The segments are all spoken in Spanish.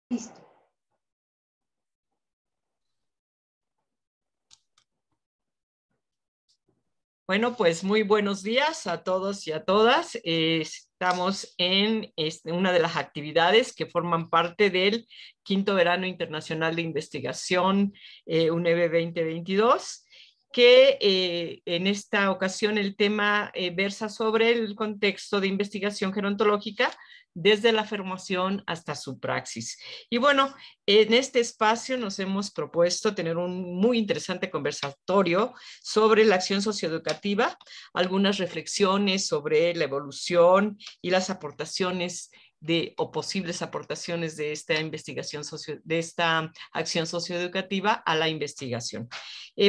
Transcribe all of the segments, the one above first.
Listo. Bueno, pues muy buenos días a todos y a todas. Estamos en una de las actividades que forman parte del Quinto Verano Internacional de Investigación UNEV 2022, que en esta ocasión el tema versa sobre el contexto de investigación gerontológica desde la formación hasta su praxis. Y bueno, en este espacio nos hemos propuesto tener un muy interesante conversatorio sobre la acción socioeducativa, algunas reflexiones sobre la evolución y las aportaciones o posibles aportaciones de esta investigación de esta acción socioeducativa a la investigación.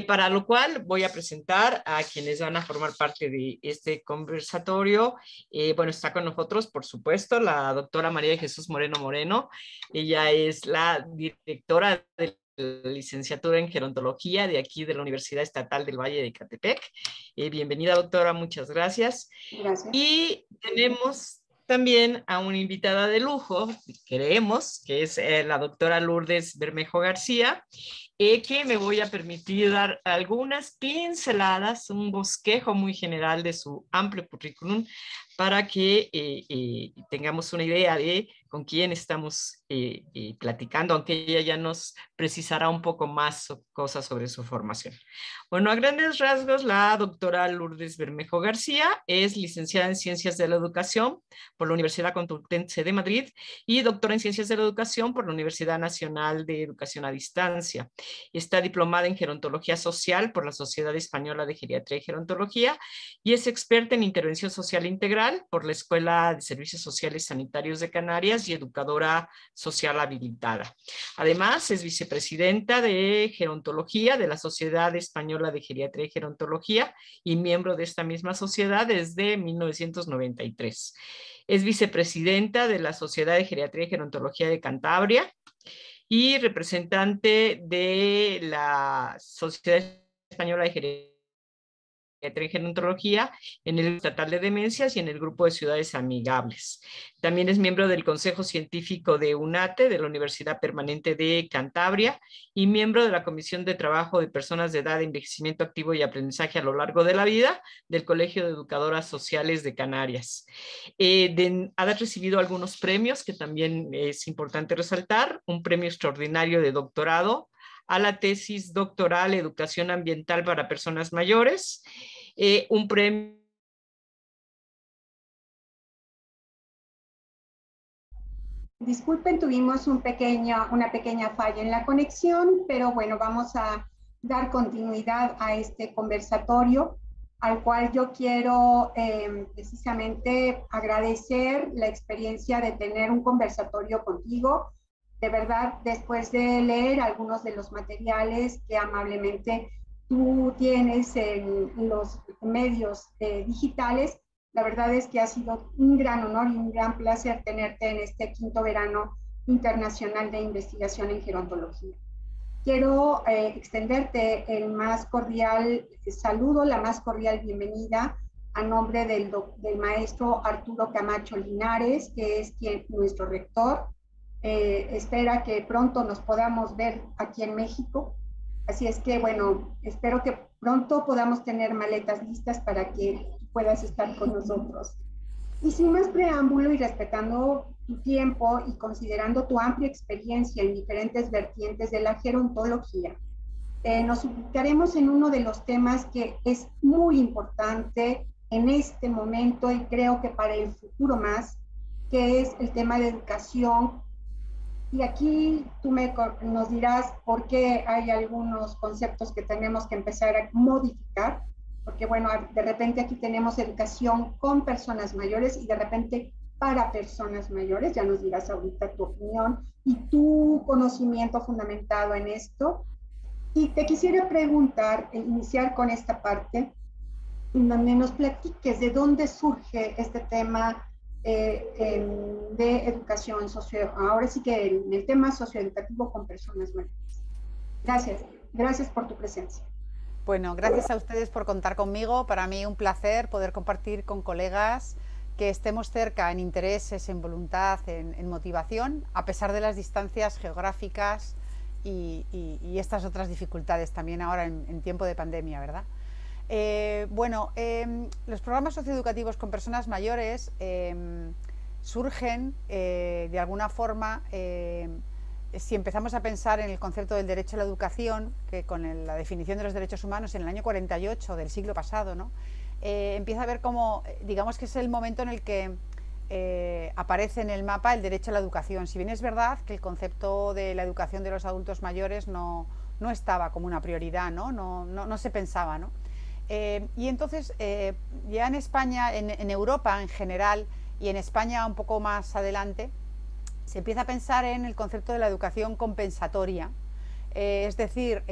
Para lo cual voy a presentar a quienes van a formar parte de este conversatorio. Bueno, está con nosotros, por supuesto, la doctora María de Jesús Moreno Moreno. Ella es la directora del licenciatura en gerontología de aquí de la Universidad Estatal del Valle de Ecatepec. Bienvenida, doctora, muchas gracias. Gracias. Y tenemos también a una invitada de lujo, creemos, que es la doctora Lourdes Bermejo García, que me voy a permitir dar algunas pinceladas, un bosquejo muy general de su amplio currículum para que tengamos una idea de con quién estamos platicando, aunque ella ya nos precisará un poco más cosas sobre su formación. Bueno, a grandes rasgos, la doctora Lourdes Bermejo García es licenciada en Ciencias de la Educación por la Universidad Complutense de Madrid y doctora en Ciencias de la Educación por la Universidad Nacional de Educación a Distancia. Está diplomada en Gerontología Social por la Sociedad Española de Geriatría y Gerontología y es experta en Intervención Social Integral por la Escuela de Servicios Sociales Sanitarios de Canarias y educadora social habilitada. Además, es vicepresidenta de Gerontología de la Sociedad Española de Geriatría y Gerontología y miembro de esta misma sociedad desde 1993. Es vicepresidenta de la Sociedad de Geriatría y Gerontología de Cantabria y representante de la Sociedad Española de Geriatría y Gerontología en el Estatal de Demencias y en el Grupo de Ciudades Amigables. También es miembro del Consejo Científico de UNATE, de la Universidad Permanente de Cantabria, y miembro de la Comisión de Trabajo de Personas de Edad, Envejecimiento Activo y Aprendizaje a lo Largo de la Vida del Colegio de Educadoras Sociales de Canarias. Ha recibido algunos premios que también es importante resaltar: un premio extraordinario de doctorado a la tesis doctoral Educación Ambiental para Personas Mayores, un premio. Disculpen, tuvimos una pequeña falla en la conexión, pero bueno, vamos a dar continuidad a este conversatorio, al cual yo quiero precisamente agradecer la experiencia de tener un conversatorio contigo. De verdad, después de leer algunos de los materiales que amablemente tú tienes en los medios digitales, la verdad es que ha sido un gran honor y un gran placer tenerte en este quinto verano internacional de investigación en gerontología. Quiero extenderte el más cordial saludo, la más cordial bienvenida a nombre del maestro Arturo Camacho Linares, que es nuestro rector. Espera que pronto nos podamos ver aquí en México. Así es que, bueno, espero que pronto podamos tener maletas listas para que puedas estar con nosotros. Y sin más preámbulo y respetando tu tiempo y considerando tu amplia experiencia en diferentes vertientes de la gerontología, nos ubicaremos en uno de los temas que es muy importante en este momento y creo que para el futuro más, que es el tema de educación. Y aquí tú nos dirás por qué hay algunos conceptos que tenemos que empezar a modificar, porque bueno, de repente aquí tenemos educación con personas mayores y de repente para personas mayores, ya nos dirás ahorita tu opinión y tu conocimiento fundamentado en esto. Y te quisiera preguntar, iniciar con esta parte, en donde nos platiques de dónde surge este tema de educación ahora sí que en el tema socioeducativo con personas mayores. Gracias por tu presencia. Bueno, gracias a ustedes por contar conmigo. Para mí un placer poder compartir con colegas que estemos cerca en intereses, en voluntad, en motivación, a pesar de las distancias geográficas y estas otras dificultades también ahora en tiempo de pandemia, ¿verdad? Los programas socioeducativos con personas mayores surgen de alguna forma si empezamos a pensar en el concepto del derecho a la educación, que con la definición de los derechos humanos en el año 48 del siglo pasado, ¿no? Empieza a ver como, digamos que es el momento en el que aparece en el mapa el derecho a la educación. Si bien es verdad que el concepto de la educación de los adultos mayores no estaba como una prioridad, no se pensaba, ¿no? Y entonces ya en España, en Europa en general y en España un poco más adelante, se empieza a pensar en el concepto de la educación compensatoria, es decir,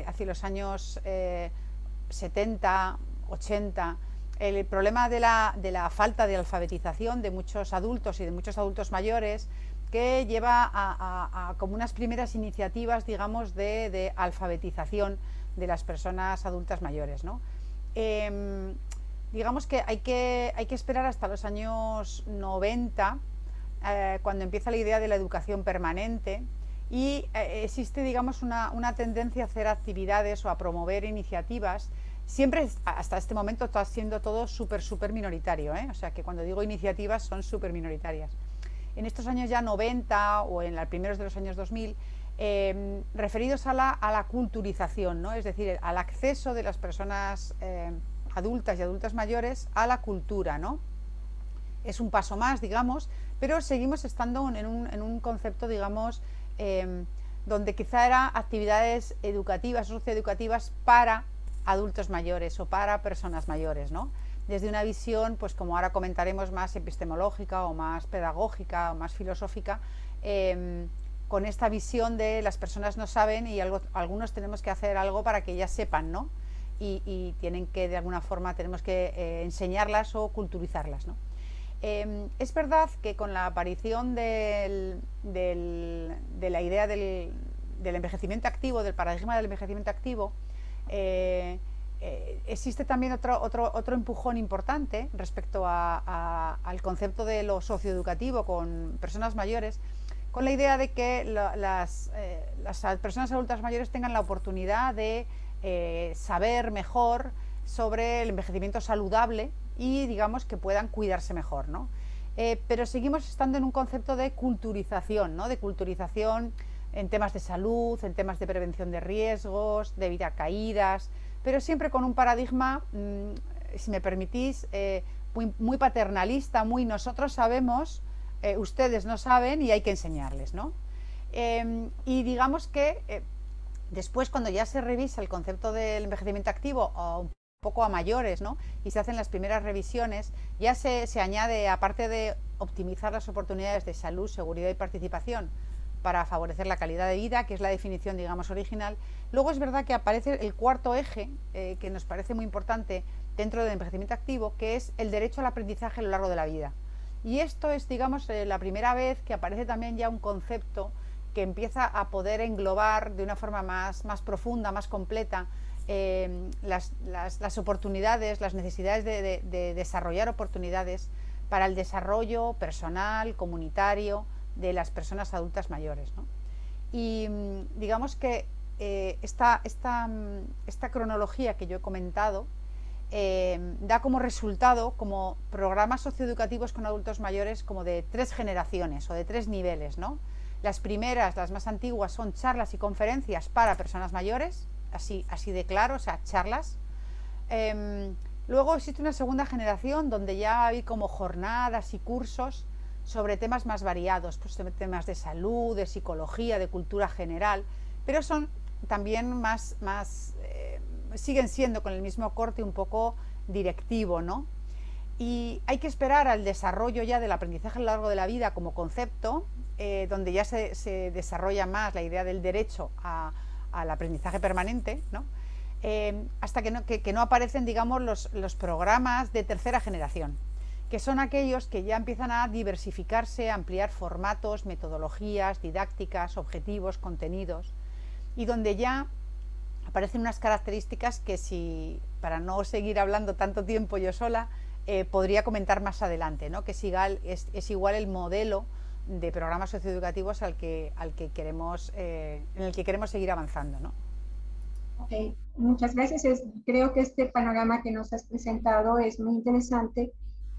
hacia los años 70, 80, el problema de la falta de alfabetización de muchos adultos y de muchos adultos mayores, que lleva a como unas primeras iniciativas, digamos, de alfabetización de las personas adultas mayores, ¿no? Digamos que hay que esperar hasta los años 90, cuando empieza la idea de la educación permanente, y existe, digamos, una tendencia a hacer actividades o a promover iniciativas. Siempre hasta este momento está siendo todo súper minoritario, o sea que cuando digo iniciativas son súper minoritarias. En estos años ya 90 o en los primeros de los años 2000, referidos a la culturización, ¿no? Es decir, al acceso de las personas adultas y adultas mayores a la cultura, ¿no? Es un paso más, digamos, pero seguimos estando en un concepto, digamos, donde quizá era actividades educativas, socioeducativas para adultos mayores o para personas mayores, ¿no? Desde una visión, pues como ahora comentaremos, más epistemológica o más pedagógica o más filosófica, con esta visión de las personas no saben y algunos tenemos que hacer algo para que ellas sepan, ¿no? Y tienen que, de alguna forma, tenemos que enseñarlas o culturizarlas, ¿no? Es verdad que con la aparición de la idea del envejecimiento activo, del paradigma del envejecimiento activo, existe también otro empujón importante respecto al concepto de lo socioeducativo con personas mayores, con la idea de que las personas adultas mayores tengan la oportunidad de saber mejor sobre el envejecimiento saludable y, digamos, que puedan cuidarse mejor, ¿no? Pero seguimos estando en un concepto de culturización, ¿no? De culturización en temas de salud, en temas de prevención de riesgos, de evitar caídas, pero siempre con un paradigma, si me permitís, muy paternalista, muy nosotros sabemos, ustedes no saben y hay que enseñarles, ¿no? Y digamos que después, cuando ya se revisa el concepto del envejecimiento activo un poco a mayores, ¿no? Y se hacen las primeras revisiones, ya se añade, aparte de optimizar las oportunidades de salud, seguridad y participación para favorecer la calidad de vida, que es la definición, digamos, original. Luego es verdad que aparece el cuarto eje, que nos parece muy importante dentro del envejecimiento activo, que es el derecho al aprendizaje a lo largo de la vida. Y esto es, digamos, la primera vez que aparece también ya un concepto que empieza a poder englobar de una forma más profunda, más completa, las oportunidades, las necesidades de desarrollar oportunidades para el desarrollo personal, comunitario, de las personas adultas mayores, ¿no? Y digamos que esta cronología que yo he comentado da como resultado como programas socioeducativos con adultos mayores como de 3 generaciones o de 3 niveles, ¿no? Las primeras, las más antiguas, son charlas y conferencias para personas mayores, así de claro, o sea, charlas. Luego existe una segunda generación donde ya hay como jornadas y cursos sobre temas más variados, pues temas de salud, de psicología, de cultura general, pero son también siguen siendo con el mismo corte un poco directivo, ¿no? Y hay que esperar al desarrollo ya del aprendizaje a lo largo de la vida como concepto, donde ya se desarrolla más la idea del derecho al aprendizaje permanente, ¿no? Hasta que no aparecen, digamos, los programas de tercera generación, que son aquellos que ya empiezan a diversificarse, a ampliar formatos, metodologías, didácticas, objetivos, contenidos, y donde ya aparecen unas características que, para no seguir hablando tanto tiempo yo sola, podría comentar más adelante, ¿no? Que es igual el modelo de programas socioeducativos en el que queremos seguir avanzando, ¿no? Ok, muchas gracias. Creo que este panorama que nos has presentado es muy interesante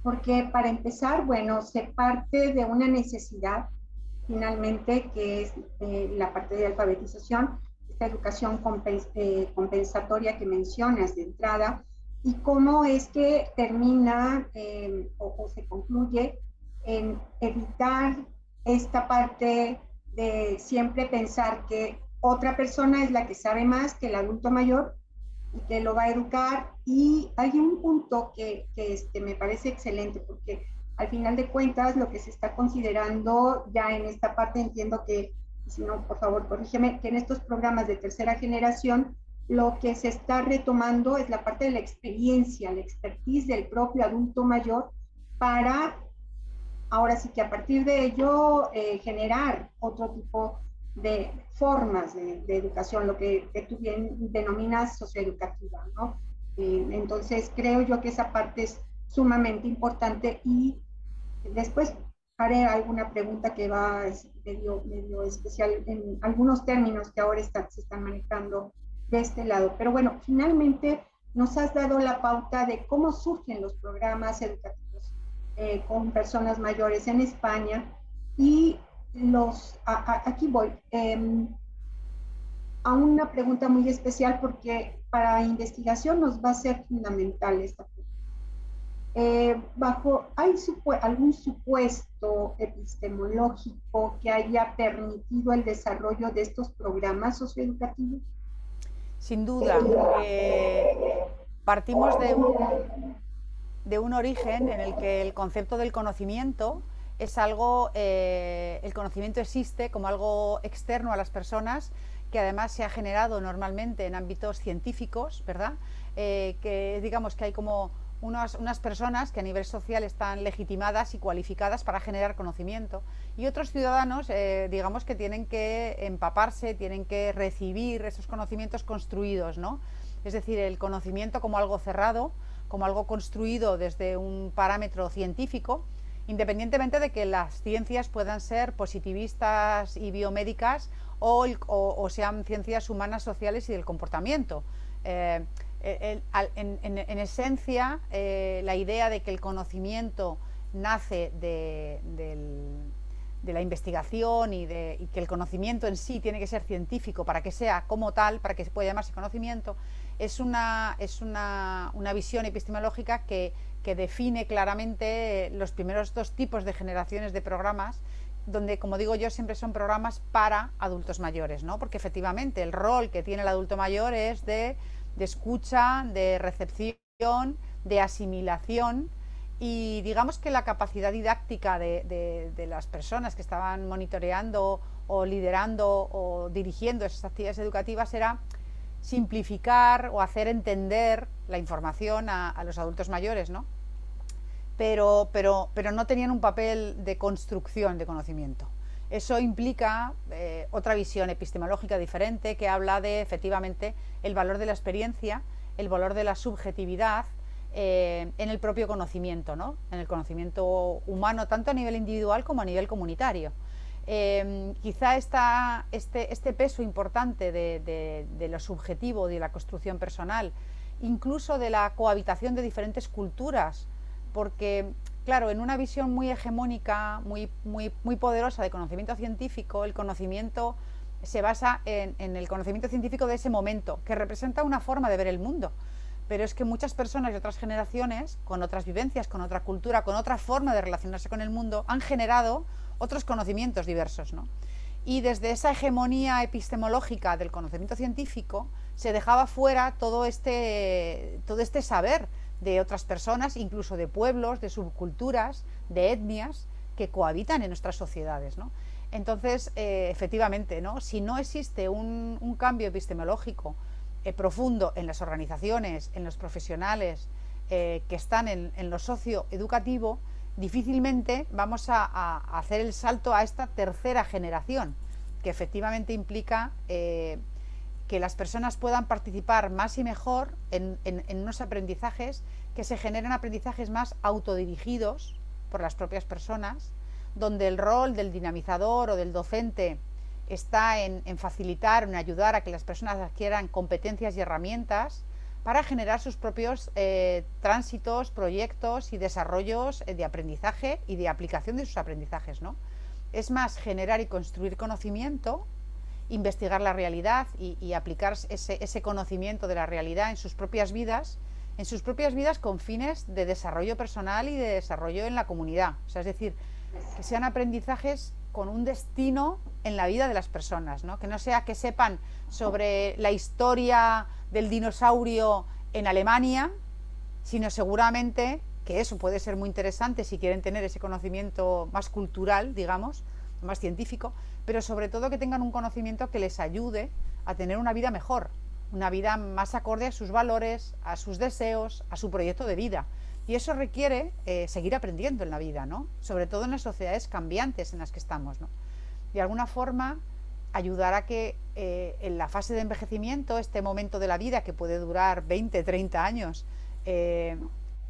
porque para empezar, bueno, se parte de una necesidad finalmente que es la parte de alfabetización, esta educación compensatoria que mencionas de entrada y cómo es que termina o se concluye en evitar esta parte de siempre pensar que otra persona es la que sabe más que el adulto mayor y que lo va a educar. Y hay un punto que me parece excelente, porque al final de cuentas lo que se está considerando ya en esta parte, entiendo que, si no, por favor, corrígeme, que en estos programas de tercera generación lo que se está retomando es la parte de la experiencia, la expertise del propio adulto mayor para, ahora sí que a partir de ello, generar otro tipo de formas de educación, lo que tú bien denominas socioeducativa, ¿no? Entonces, creo yo que esa parte es sumamente importante y después haré alguna pregunta que va medio especial en algunos términos que ahora se están manejando de este lado. Pero bueno, finalmente nos has dado la pauta de cómo surgen los programas educativos con personas mayores en España y aquí voy a una pregunta muy especial porque para investigación nos va a ser fundamental esta pregunta. ¿Hay algún supuesto epistemológico que haya permitido el desarrollo de estos programas socioeducativos? Sin duda. Partimos de un origen en el que el concepto del conocimiento es algo, el conocimiento existe como algo externo a las personas, que además se ha generado normalmente en ámbitos científicos, ¿verdad? Que digamos que hay como unas personas que a nivel social están legitimadas y cualificadas para generar conocimiento, y otros ciudadanos, digamos, que tienen que empaparse, tienen que recibir esos conocimientos construidos, ¿no? Es decir, el conocimiento como algo cerrado, como algo construido desde un parámetro científico, independientemente de que las ciencias puedan ser positivistas y biomédicas o sean ciencias humanas, sociales y del comportamiento. En esencia, la idea de que el conocimiento nace de la investigación y que el conocimiento en sí tiene que ser científico para que sea como tal, para que se pueda llamarse conocimiento, es una visión epistemológica que define claramente los primeros dos tipos de generaciones de programas, donde, como digo yo, siempre son programas para adultos mayores, ¿no? Porque efectivamente el rol que tiene el adulto mayor es de escucha, de recepción, de asimilación, y digamos que la capacidad didáctica de las personas que estaban monitoreando o liderando o dirigiendo esas actividades educativas era simplificar o hacer entender la información a los adultos mayores, ¿no? Pero no tenían un papel de construcción de conocimiento. Eso implica otra visión epistemológica diferente, que habla de, efectivamente, el valor de la experiencia, el valor de la subjetividad en el propio conocimiento, ¿no? En el conocimiento humano, tanto a nivel individual como a nivel comunitario. Quizá este peso importante de lo subjetivo, de la construcción personal, incluso de la cohabitación de diferentes culturas, porque, claro, en una visión muy hegemónica, muy poderosa de conocimiento científico, el conocimiento se basa en el conocimiento científico de ese momento, que representa una forma de ver el mundo. Pero es que muchas personas de otras generaciones, con otras vivencias, con otra cultura, con otra forma de relacionarse con el mundo, han generado otros conocimientos diversos, ¿no? Y desde esa hegemonía epistemológica del conocimiento científico se dejaba fuera todo este saber de otras personas, incluso de pueblos, de subculturas, de etnias que cohabitan en nuestras sociedades, ¿no? Entonces, efectivamente, ¿no? Si no existe un cambio epistemológico profundo en las organizaciones, en los profesionales que están en lo socioeducativo, difícilmente vamos a hacer el salto a esta tercera generación, que efectivamente implica que las personas puedan participar más y mejor en unos aprendizajes, que se generen aprendizajes más autodirigidos por las propias personas, donde el rol del dinamizador o del docente está en facilitar, en ayudar a que las personas adquieran competencias y herramientas para generar sus propios tránsitos, proyectos y desarrollos de aprendizaje y de aplicación de sus aprendizajes, ¿no? Es más generar y construir conocimiento, investigar la realidad y aplicar ese conocimiento de la realidad en sus propias vidas con fines de desarrollo personal y de desarrollo en la comunidad. O sea, es decir, que sean aprendizajes con un destino en la vida de las personas, ¿no? Que no sea que sepan sobre la historia del dinosaurio en Alemania, sino seguramente que eso puede ser muy interesante si quieren tener ese conocimiento más cultural, digamos, más científico, pero sobre todo que tengan un conocimiento que les ayude a tener una vida mejor, una vida más acorde a sus valores, a sus deseos, a su proyecto de vida. Y eso requiere seguir aprendiendo en la vida, ¿no? Sobre todo en las sociedades cambiantes en las que estamos, ¿no? De alguna forma, ayudar a que en la fase de envejecimiento, este momento de la vida que puede durar 20, 30 años,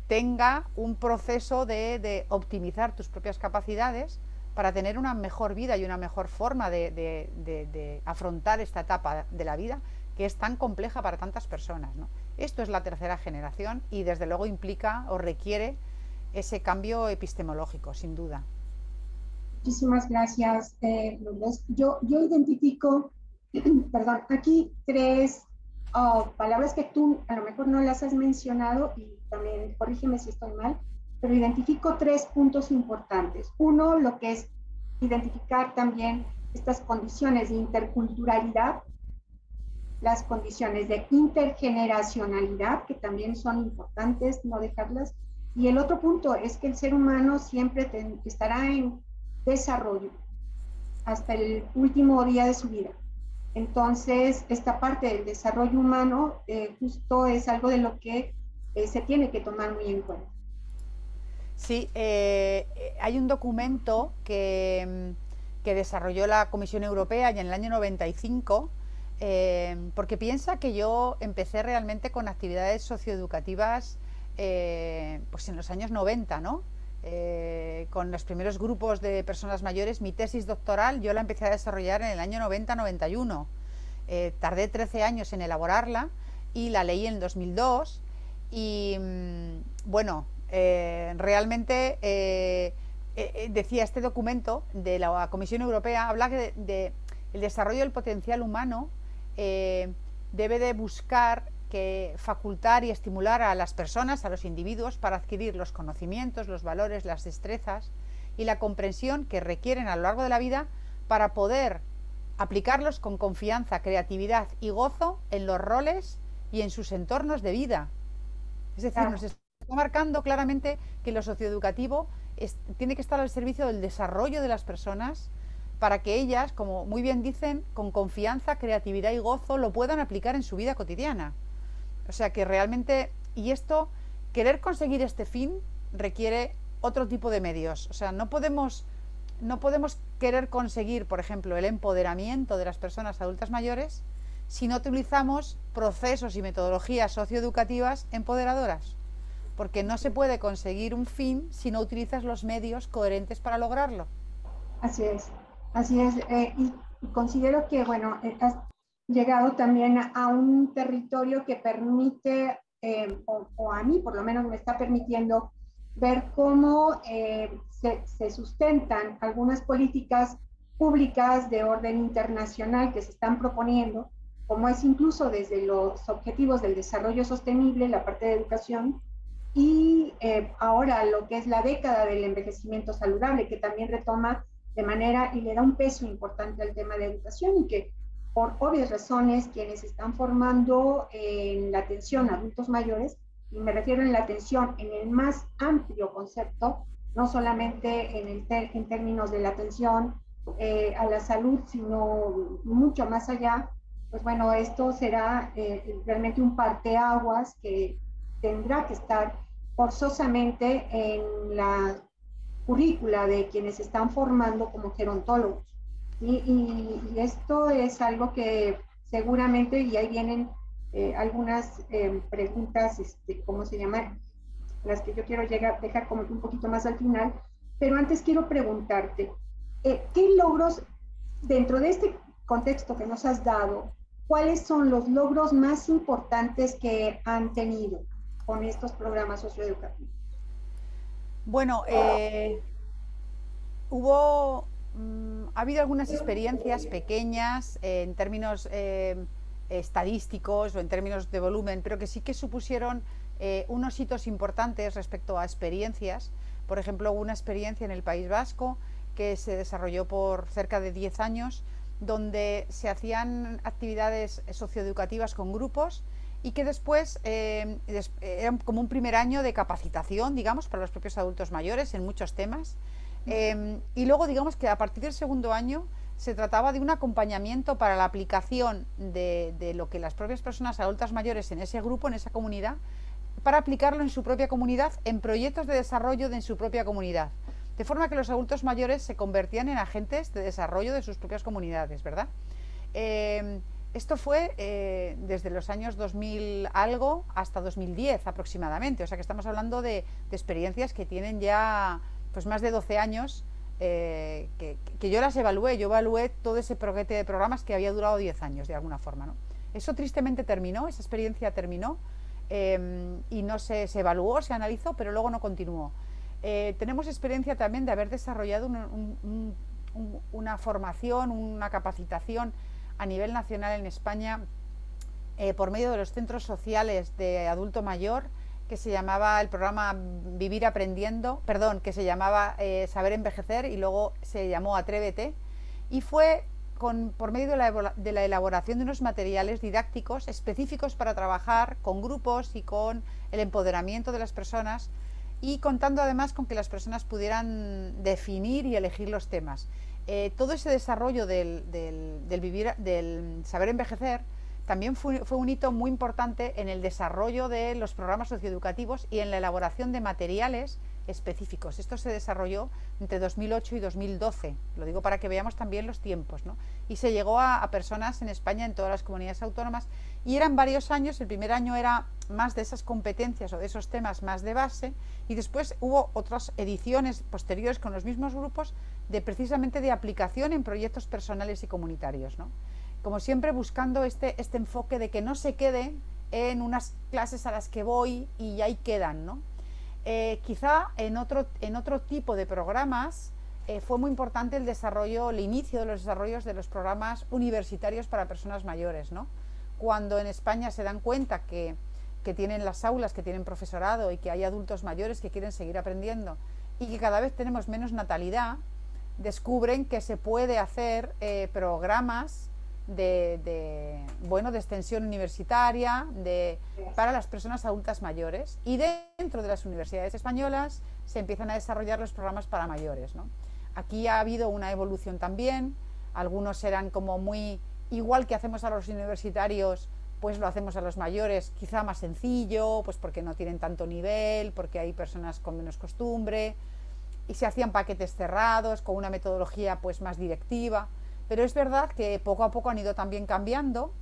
tenga un proceso de optimizar tus propias capacidades para tener una mejor vida y una mejor forma de afrontar esta etapa de la vida que es tan compleja para tantas personas, ¿no? Esto es la tercera generación y desde luego implica o requiere ese cambio epistemológico, sin duda. Muchísimas gracias, Lourdes. Yo identifico, perdón, aquí tres palabras que tú a lo mejor no las has mencionado y también corrígeme si estoy mal, pero identifico tres puntos importantes. Uno, lo que es identificar también estas condiciones de interculturalidad, las condiciones de intergeneracionalidad, que también son importantes, no dejarlas. Y el otro punto es que el ser humano siempre estará en desarrollo hasta el último día de su vida. Entonces, esta parte del desarrollo humano justo es algo de lo que se tiene que tomar muy en cuenta. Sí, hay un documento que desarrolló la Comisión Europea ya en el año 95, porque piensa que yo empecé realmente con actividades socioeducativas pues en los años 90, ¿no? Con los primeros grupos de personas mayores. Mi tesis doctoral yo la empecé a desarrollar en el año 90-91. Tardé 13 años en elaborarla y la leí en el 2002 y bueno, realmente decía este documento de la Comisión Europea, habla de el desarrollo del potencial humano debe de buscar que facultar y estimular a las personas, a los individuos, para adquirir los conocimientos, los valores, las destrezas y la comprensión que requieren a lo largo de la vida para poder aplicarlos con confianza, creatividad y gozo en los roles y en sus entornos de vida. Es decir, nos está marcando claramente que lo socioeducativo tiene que estar al servicio del desarrollo de las personas para que ellas, como muy bien dicen, con confianza, creatividad y gozo lo puedan aplicar en su vida cotidiana. O sea que realmente, y esto, querer conseguir este fin requiere otro tipo de medios. O sea, no podemos querer conseguir, por ejemplo, el empoderamiento de las personas adultas mayores si no utilizamos procesos y metodologías socioeducativas empoderadoras. Porque no se puede conseguir un fin si no utilizas los medios coherentes para lograrlo. Así es, así es. Y considero que, bueno, has llegado también a un territorio que permite, o a mí por lo menos me está permitiendo, ver cómo se sustentan algunas políticas públicas de orden internacional que se están proponiendo, como es incluso desde los objetivos del desarrollo sostenible, la parte de educación, y ahora lo que es la década del envejecimiento saludable, que también retoma de manera y le da un peso importante al tema de educación y que por obvias razones quienes están formando en la atención a adultos mayores, y me refiero en la atención en el más amplio concepto, no solamente en términos de la atención a la salud, sino mucho más allá, pues bueno, esto será realmente un parteaguas que tendrá que estar forzosamente en la currícula de quienes están formando como gerontólogos. Y esto es algo que seguramente, y ahí vienen algunas preguntas, ¿cómo se llama? Las que yo quiero dejar como un poquito más al final, pero antes quiero preguntarte, ¿qué logros dentro de este contexto que nos has dado, cuáles son los logros más importantes que han tenido con estos programas socioeducativos? Bueno, ha habido algunas experiencias pequeñas en términos estadísticos o en términos de volumen, pero que sí que supusieron unos hitos importantes respecto a experiencias. Por ejemplo, hubo una experiencia en el País Vasco que se desarrolló por cerca de 10 años, donde se hacían actividades socioeducativas con grupos y que después era como un primer año de capacitación, digamos, para los propios adultos mayores en muchos temas. Y luego, digamos que a partir del segundo año se trataba de un acompañamiento para la aplicación de lo que las propias personas adultas mayores en ese grupo, en esa comunidad, para aplicarlo en su propia comunidad, en proyectos de desarrollo en su propia comunidad. De forma que los adultos mayores se convertían en agentes de desarrollo de sus propias comunidades, ¿verdad? Esto fue desde los años 2000 algo hasta 2010 aproximadamente, o sea que estamos hablando de experiencias que tienen ya pues más de 12 años que yo las evalué. Yo evalué todo ese paquete de programas que había durado 10 años de alguna forma, ¿no? Eso tristemente terminó, esa experiencia terminó y no se evaluó, se analizó, pero luego no continuó. Tenemos experiencia también de haber desarrollado una formación, una capacitación a nivel nacional en España por medio de los centros sociales de adulto mayor, que se llamaba el programa Vivir Aprendiendo, perdón, que se llamaba Saber Envejecer y luego se llamó Atrévete, y fue por medio de la elaboración de unos materiales didácticos específicos para trabajar con grupos y con el empoderamiento de las personas, y contando además con que las personas pudieran definir y elegir los temas. Todo ese desarrollo del saber envejecer también fue un hito muy importante en el desarrollo de los programas socioeducativos y en la elaboración de materiales específicos. Esto se desarrolló entre 2008 y 2012, lo digo para que veamos también los tiempos, ¿no? Y se llegó a personas en España, en todas las comunidades autónomas, y eran varios años. El primer año era más de esas competencias o de esos temas más de base, y después hubo otras ediciones posteriores con los mismos grupos precisamente de aplicación en proyectos personales y comunitarios, ¿no? Como siempre buscando este enfoque de que no se quede en unas clases a las que voy y ahí quedan, ¿no? Quizá en otro tipo de programas fue muy importante el inicio de los desarrollos de los programas universitarios para personas mayores, ¿no? Cuando en España se dan cuenta que tienen las aulas, que tienen profesorado y que hay adultos mayores que quieren seguir aprendiendo y que cada vez tenemos menos natalidad, descubren que se puede hacer programas de extensión universitaria para las personas adultas mayores, y dentro de las universidades españolas se empiezan a desarrollar los programas para mayores, ¿no? Aquí ha habido una evolución también. Algunos eran como muy igual que hacemos a los universitarios, pues lo hacemos a los mayores, quizá más sencillo, pues porque no tienen tanto nivel, porque hay personas con menos costumbre, y se hacían paquetes cerrados con una metodología pues más directiva. Pero es verdad que poco a poco han ido también cambiando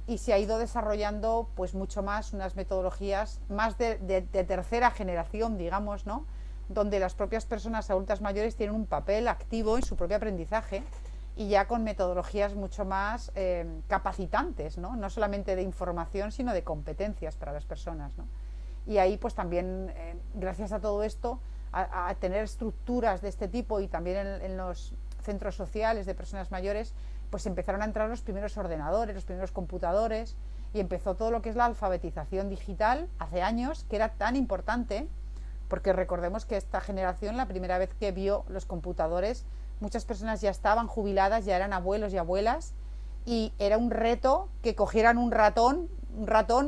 y se ha ido desarrollando pues mucho más unas metodologías más de tercera generación, digamos, ¿no? Donde las propias personas adultas mayores tienen un papel activo en su propio aprendizaje y ya con metodologías mucho más capacitantes, ¿no? No solamente de información, sino de competencias para las personas, ¿no? Y ahí pues también, gracias a todo esto, a tener estructuras de este tipo y también en los centros sociales de personas mayores, pues empezaron a entrar los primeros ordenadores, los primeros computadores, y empezó todo lo que es la alfabetización digital hace años, que era tan importante, porque recordemos que esta generación, la primera vez que vio los computadores, muchas personas ya estaban jubiladas, ya eran abuelos y abuelas, y era un reto que cogieran un ratón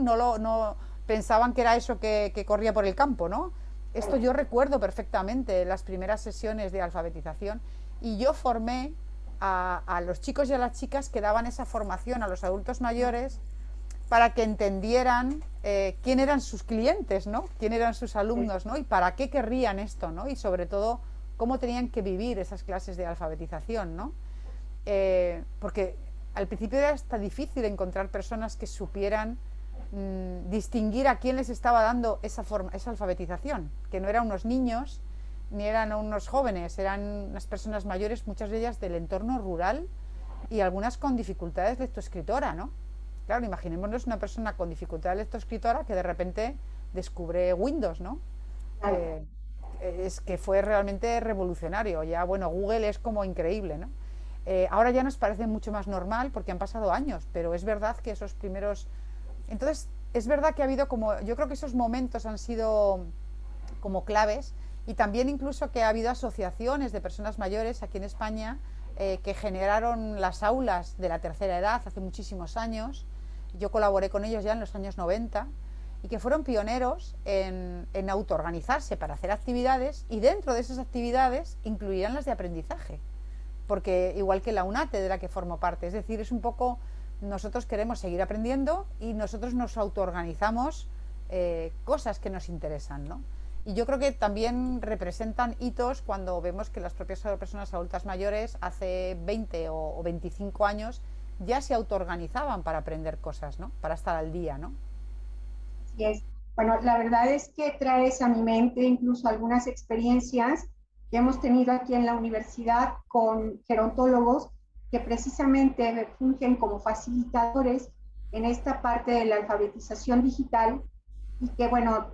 no pensaban que era eso que corría por el campo, ¿no? Esto yo recuerdo perfectamente las primeras sesiones de alfabetización, y yo formé a los chicos y a las chicas que daban esa formación a los adultos mayores para que entendieran quién eran sus clientes, ¿no? Quién eran sus alumnos, ¿no? Y para qué querrían esto, ¿no? Y sobre todo cómo tenían que vivir esas clases de alfabetización, ¿no? Porque al principio era hasta difícil encontrar personas que supieran distinguir a quién les estaba dando esa alfabetización, que no eran unos niños ni eran unos jóvenes, eran unas personas mayores, muchas de ellas del entorno rural y algunas con dificultades lectoescritora, ¿no? Claro, imaginémonos una persona con dificultades lectoescritora que de repente descubre Windows, ¿no? Es que fue realmente revolucionario. Ya, bueno, Google es como increíble, ¿no? Ahora ya nos parece mucho más normal porque han pasado años, pero es verdad que esos primeros... Entonces, es verdad que ha habido como... Yo creo que esos momentos han sido como claves, y también incluso que ha habido asociaciones de personas mayores aquí en España que generaron las aulas de la tercera edad hace muchísimos años. Yo colaboré con ellos ya en los años 90 y que fueron pioneros en autoorganizarse para hacer actividades, y dentro de esas actividades incluían las de aprendizaje, porque igual que la UNATE, de la que formo parte, es decir, es un poco, nosotros queremos seguir aprendiendo y nosotros nos autoorganizamos cosas que nos interesan, ¿no? Y yo creo que también representan hitos cuando vemos que las propias personas adultas mayores hace 20 o 25 años ya se autoorganizaban para aprender cosas, ¿no? Para estar al día, ¿no? Así es. Bueno, la verdad es que traes a mi mente incluso algunas experiencias que hemos tenido aquí en la universidad con gerontólogos que precisamente fungen como facilitadores en esta parte de la alfabetización digital, y que, bueno,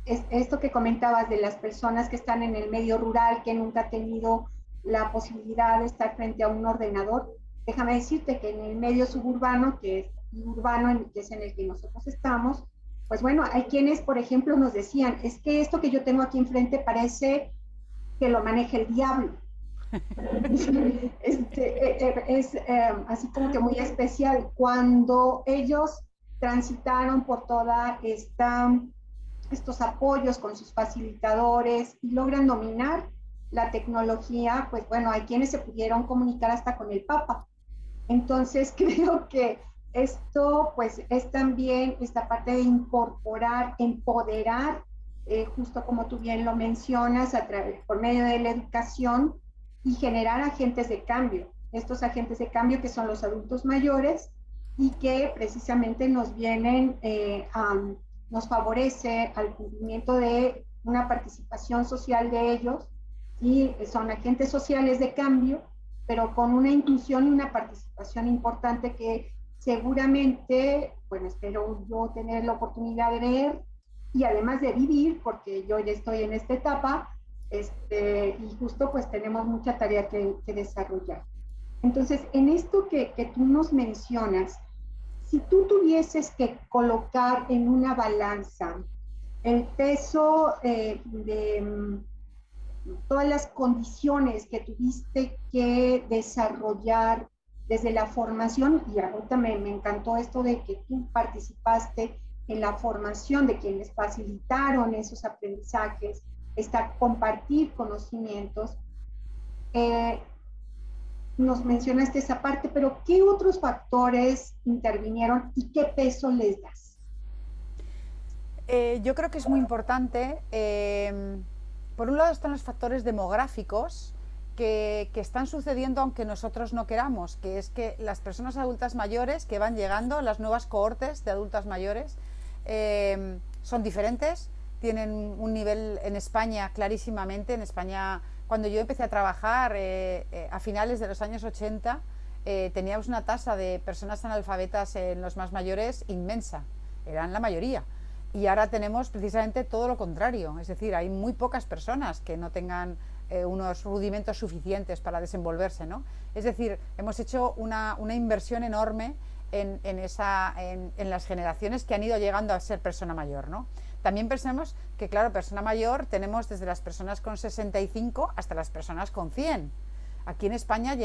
esto que comentabas de las personas que están en el medio rural, que nunca han tenido la posibilidad de estar frente a un ordenador, déjame decirte que en el medio suburbano, que es urbano, que es en el que nosotros estamos, pues bueno, hay quienes, por ejemplo, nos decían, es que esto que yo tengo aquí enfrente parece que lo maneja el diablo. Es así como que muy especial. Cuando ellos transitaron por toda estos apoyos con sus facilitadores y logran dominar la tecnología, pues bueno, hay quienes se pudieron comunicar hasta con el Papa. Entonces creo que esto pues es también esta parte de incorporar, empoderar, justo como tú bien lo mencionas, por medio de la educación, y generar agentes de cambio. Estos agentes de cambio que son los adultos mayores y que precisamente nos vienen nos favorece al cumplimiento de una participación social de ellos, y son agentes sociales de cambio, pero con una inclusión y una participación importante que seguramente, bueno, espero yo tener la oportunidad de ver y además de vivir, porque yo ya estoy en esta etapa, y justo pues tenemos mucha tarea que desarrollar. Entonces, en esto que tú nos mencionas, si tú tuvieses que colocar en una balanza el peso de todas las condiciones que tuviste que desarrollar desde la formación, y ahorita me encantó esto de que tú participaste en la formación de quienes facilitaron esos aprendizajes, compartir conocimientos, nos mencionaste esa parte, pero ¿qué otros factores intervinieron y qué peso les das? Yo creo que es muy importante. Por un lado están los factores demográficos que están sucediendo aunque nosotros no queramos, que es que las personas adultas mayores que van llegando, las nuevas cohortes de adultas mayores, son diferentes, tienen un nivel en España clarísimamente. En España, cuando yo empecé a trabajar a finales de los años 80, teníamos una tasa de personas analfabetas en los más mayores inmensa, eran la mayoría. Y ahora tenemos precisamente todo lo contrario, es decir, hay muy pocas personas que no tengan unos rudimentos suficientes para desenvolverse, ¿no? Es decir, hemos hecho una inversión enorme en las generaciones que han ido llegando a ser persona mayor, ¿no? También pensemos que, claro, persona mayor tenemos desde las personas con 65 hasta las personas con 100. Aquí en España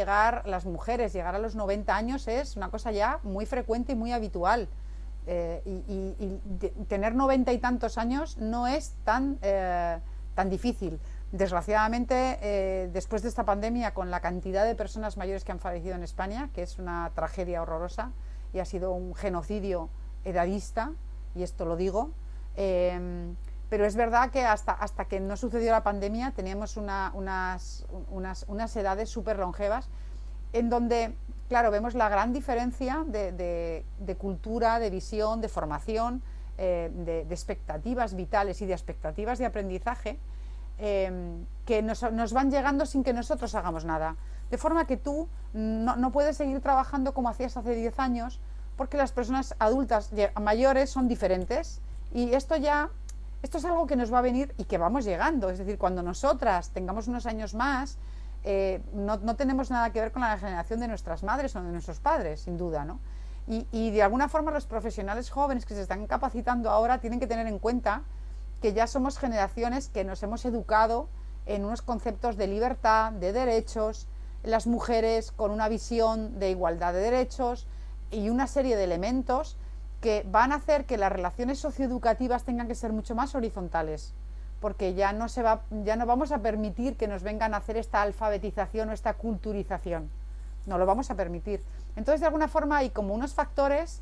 las mujeres llegar a los 90 años es una cosa ya muy frecuente y muy habitual. Y tener 90 y tantos años no es tan difícil. Desgraciadamente, después de esta pandemia, con la cantidad de personas mayores que han fallecido en España, que es una tragedia horrorosa y ha sido un genocidio edadista, y esto lo digo, pero es verdad que hasta que no sucedió la pandemia teníamos unas edades súper longevas, en donde, claro, vemos la gran diferencia de cultura, de visión, de formación, de expectativas vitales y de expectativas de aprendizaje que nos van llegando sin que nosotros hagamos nada. De forma que tú no puedes seguir trabajando como hacías hace 10 años, porque las personas adultas mayores son diferentes, y esto es algo que nos va a venir y que vamos llegando. Es decir, cuando nosotras tengamos unos años más, no tenemos nada que ver con la generación de nuestras madres o de nuestros padres, sin duda, ¿no? Y de alguna forma los profesionales jóvenes que se están capacitando ahora tienen que tener en cuenta que ya somos generaciones que nos hemos educado en unos conceptos de libertad, de derechos, las mujeres con una visión de igualdad de derechos y una serie de elementos que van a hacer que las relaciones socioeducativas tengan que ser mucho más horizontales, porque ya no vamos a permitir que nos vengan a hacer esta alfabetización o esta culturización. No lo vamos a permitir. Entonces, de alguna forma, hay como unos factores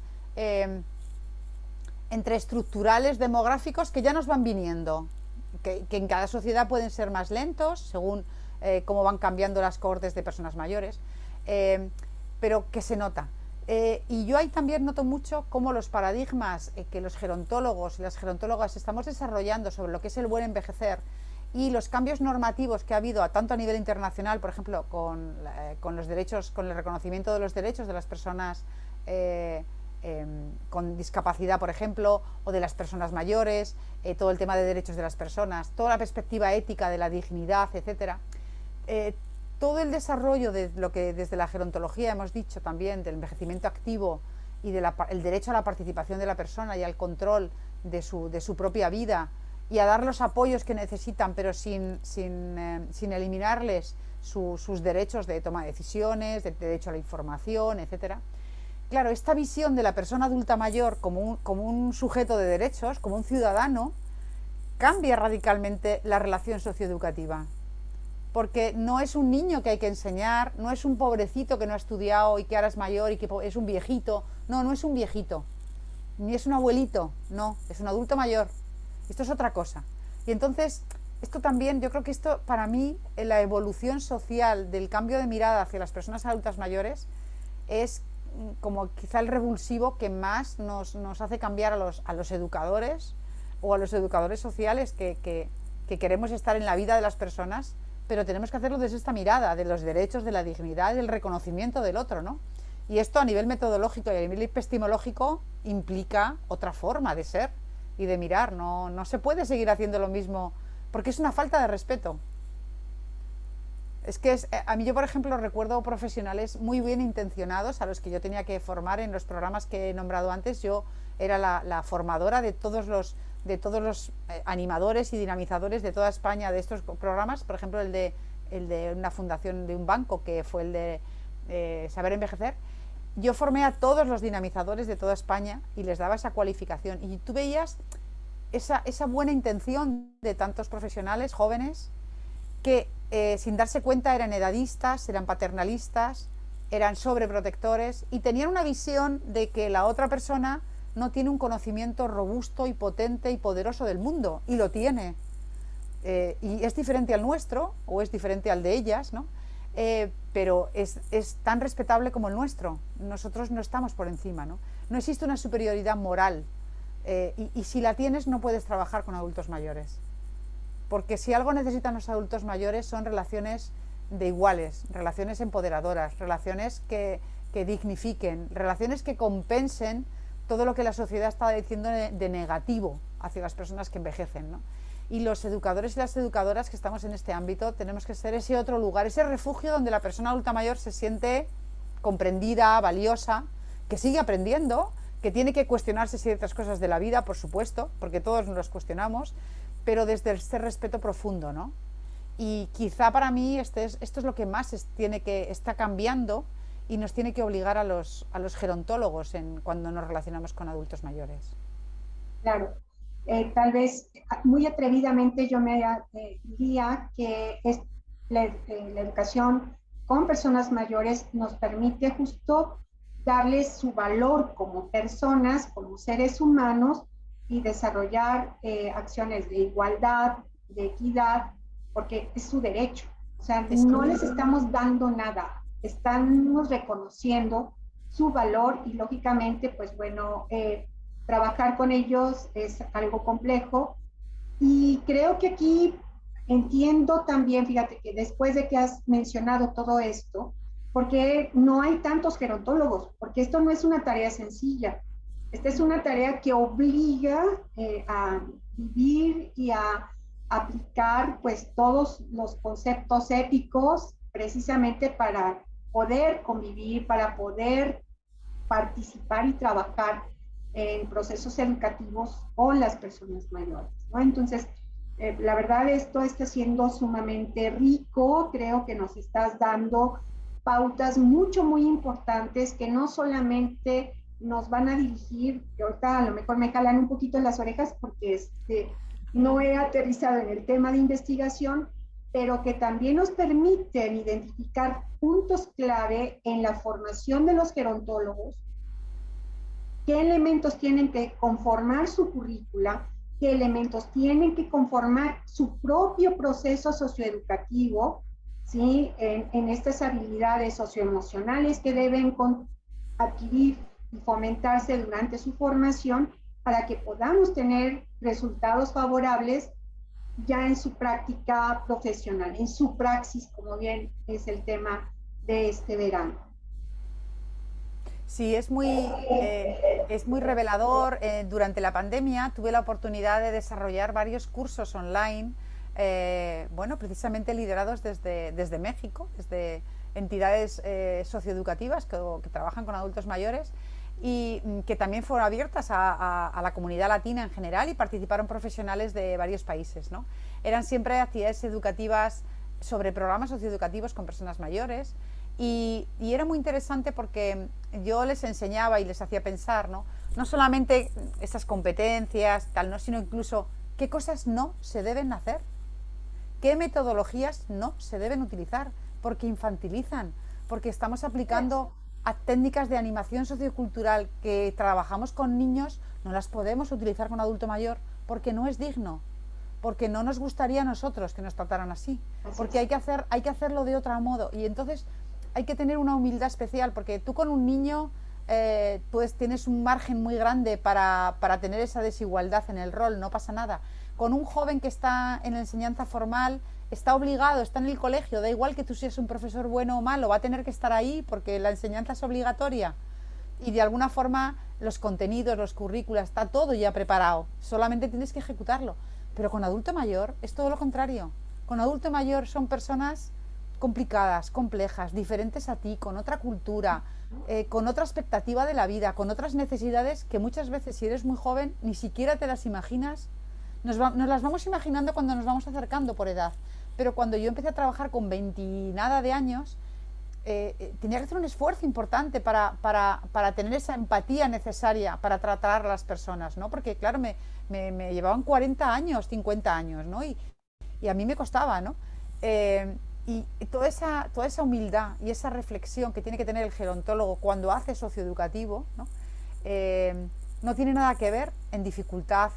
entre estructurales, demográficos, que ya nos van viniendo, que en cada sociedad pueden ser más lentos, según cómo van cambiando las cohortes de personas mayores, pero que se nota. Y yo ahí también noto mucho cómo los paradigmas que los gerontólogos y las gerontólogas estamos desarrollando sobre lo que es el buen envejecer y los cambios normativos que ha habido tanto a nivel internacional, por ejemplo, con los derechos, con el reconocimiento de los derechos de las personas con discapacidad, por ejemplo, o de las personas mayores, todo el tema de derechos de las personas, toda la perspectiva ética de la dignidad, etcétera. Todo el desarrollo de lo que desde la gerontología hemos dicho también, del envejecimiento activo y el derecho a la participación de la persona y al control de su propia vida, y a dar los apoyos que necesitan, pero sin eliminarles sus derechos de toma de decisiones, de derecho a la información, etcétera. Claro, esta visión de la persona adulta mayor como un sujeto de derechos, como un ciudadano, cambia radicalmente la relación socioeducativa. Porque no es un niño que hay que enseñar, no es un pobrecito que no ha estudiado y que ahora es mayor y que es un viejito. No es un viejito, ni es un abuelito, no, es un adulto mayor. Esto es otra cosa. Y entonces, esto también, yo creo que esto, para mí, en la evolución social del cambio de mirada hacia las personas adultas mayores, es como quizá el revulsivo que más nos hace cambiar a los educadores o a los educadores sociales que queremos estar en la vida de las personas, pero tenemos que hacerlo desde esta mirada de los derechos, de la dignidad, del reconocimiento del otro, ¿no? Y esto a nivel metodológico y a nivel epistemológico implica otra forma de ser y de mirar. No se puede seguir haciendo lo mismo, porque es una falta de respeto. Es que a mí, yo por ejemplo recuerdo profesionales muy bien intencionados a los que yo tenía que formar en los programas que he nombrado antes. Yo era la formadora de todos los animadores y dinamizadores de toda España de estos programas. Por ejemplo, el de una fundación de un banco, que fue el de Saber Envejecer. Yo formé a todos los dinamizadores de toda España y les daba esa cualificación, y tú veías esa buena intención de tantos profesionales jóvenes que sin darse cuenta eran edadistas, eran paternalistas, eran sobreprotectores y tenían una visión de que la otra persona no tiene un conocimiento robusto y potente y poderoso del mundo, y lo tiene, y es diferente al nuestro o es diferente al de ellas, ¿no? Pero es tan respetable como el nuestro. Nosotros no estamos por encima, ¿no? No existe una superioridad moral, y si la tienes no puedes trabajar con adultos mayores, porque si algo necesitan los adultos mayores son relaciones de iguales, relaciones empoderadoras, relaciones que dignifiquen, relaciones que compensen todo lo que la sociedad está diciendo de negativo hacia las personas que envejecen, ¿no? Y los educadores y las educadoras que estamos en este ámbito tenemos que ser ese otro lugar, ese refugio donde la persona adulta mayor se siente comprendida, valiosa, que sigue aprendiendo, que tiene que cuestionarse ciertas cosas de la vida, por supuesto, porque todos nos los cuestionamos, pero desde este respeto profundo, ¿no? Y quizá para mí esto es lo que más está cambiando y nos tiene que obligar a los gerontólogos cuando nos relacionamos con adultos mayores. Claro. Tal vez muy atrevidamente yo me diría que la educación con personas mayores nos permite justo darles su valor como personas, como seres humanos, y desarrollar acciones de igualdad, de equidad, porque es su derecho. O sea, no les estamos dando nada. estamos reconociendo su valor y lógicamente, pues bueno, trabajar con ellos es algo complejo. Y creo que aquí entiendo también, fíjate que después de que has mencionado todo esto, porque no hay tantos gerontólogos, porque esto no es una tarea sencilla. Esta es una tarea que obliga a vivir y a aplicar pues todos los conceptos éticos precisamente para poder convivir, para poder participar y trabajar en procesos educativos con las personas mayores, ¿no? Entonces, la verdad esto está siendo sumamente rico, creo que nos estás dando pautas muy importantes que no solamente nos van a dirigir, que ahorita a lo mejor me jalan un poquito las orejas porque no he aterrizado en el tema de investigación, pero que también nos permiten identificar puntos clave en la formación de los gerontólogos, qué elementos tienen que conformar su currícula, qué elementos tienen que conformar su propio proceso socioeducativo, ¿sí? En estas habilidades socioemocionales que deben adquirir y fomentarse durante su formación para que podamos tener resultados favorables ya en su práctica profesional, en su praxis, como bien es el tema de este verano. Sí, es muy revelador. Durante la pandemia tuve la oportunidad de desarrollar varios cursos online, bueno, precisamente liderados desde México, desde entidades socioeducativas que trabajan con adultos mayores y que también fueron abiertas a la comunidad latina en general y participaron profesionales de varios países, ¿no? Eran siempre actividades educativas sobre programas socioeducativos con personas mayores. Y era muy interesante porque yo les enseñaba y les hacía pensar, no solamente esas competencias, tal, ¿no? Sino incluso qué cosas no se deben hacer, qué metodologías no se deben utilizar, porque infantilizan, porque estamos aplicando a técnicas de animación sociocultural que trabajamos con niños, no las podemos utilizar con adulto mayor porque no es digno, porque no nos gustaría a nosotros que nos trataran así, porque hay que hacerlo de otro modo. Y entonces hay que tener una humildad especial, porque tú con un niño pues tienes un margen muy grande para tener esa desigualdad en el rol, no pasa nada. Con un joven que está en la enseñanza formal, está obligado, está en el colegio, da igual que tú seas un profesor bueno o malo, va a tener que estar ahí porque la enseñanza es obligatoria y de alguna forma los contenidos, los currículos, está todo ya preparado, solamente tienes que ejecutarlo. Pero con adulto mayor es todo lo contrario. Con adulto mayor son personas complicadas, complejas, diferentes a ti, con otra cultura, con otra expectativa de la vida, con otras necesidades que muchas veces, si eres muy joven, ni siquiera te las imaginas. Nos las vamos imaginando cuando nos vamos acercando por edad, pero cuando yo empecé a trabajar con 20 y nada de años, tenía que hacer un esfuerzo importante para tener esa empatía necesaria para tratar a las personas, ¿no? Porque claro, me llevaban 40 años, 50 años, ¿no? Y a mí me costaba, ¿no? Y toda esa humildad y esa reflexión que tiene que tener el gerontólogo cuando hace socioeducativo, ¿no? No tiene nada que ver en dificultad.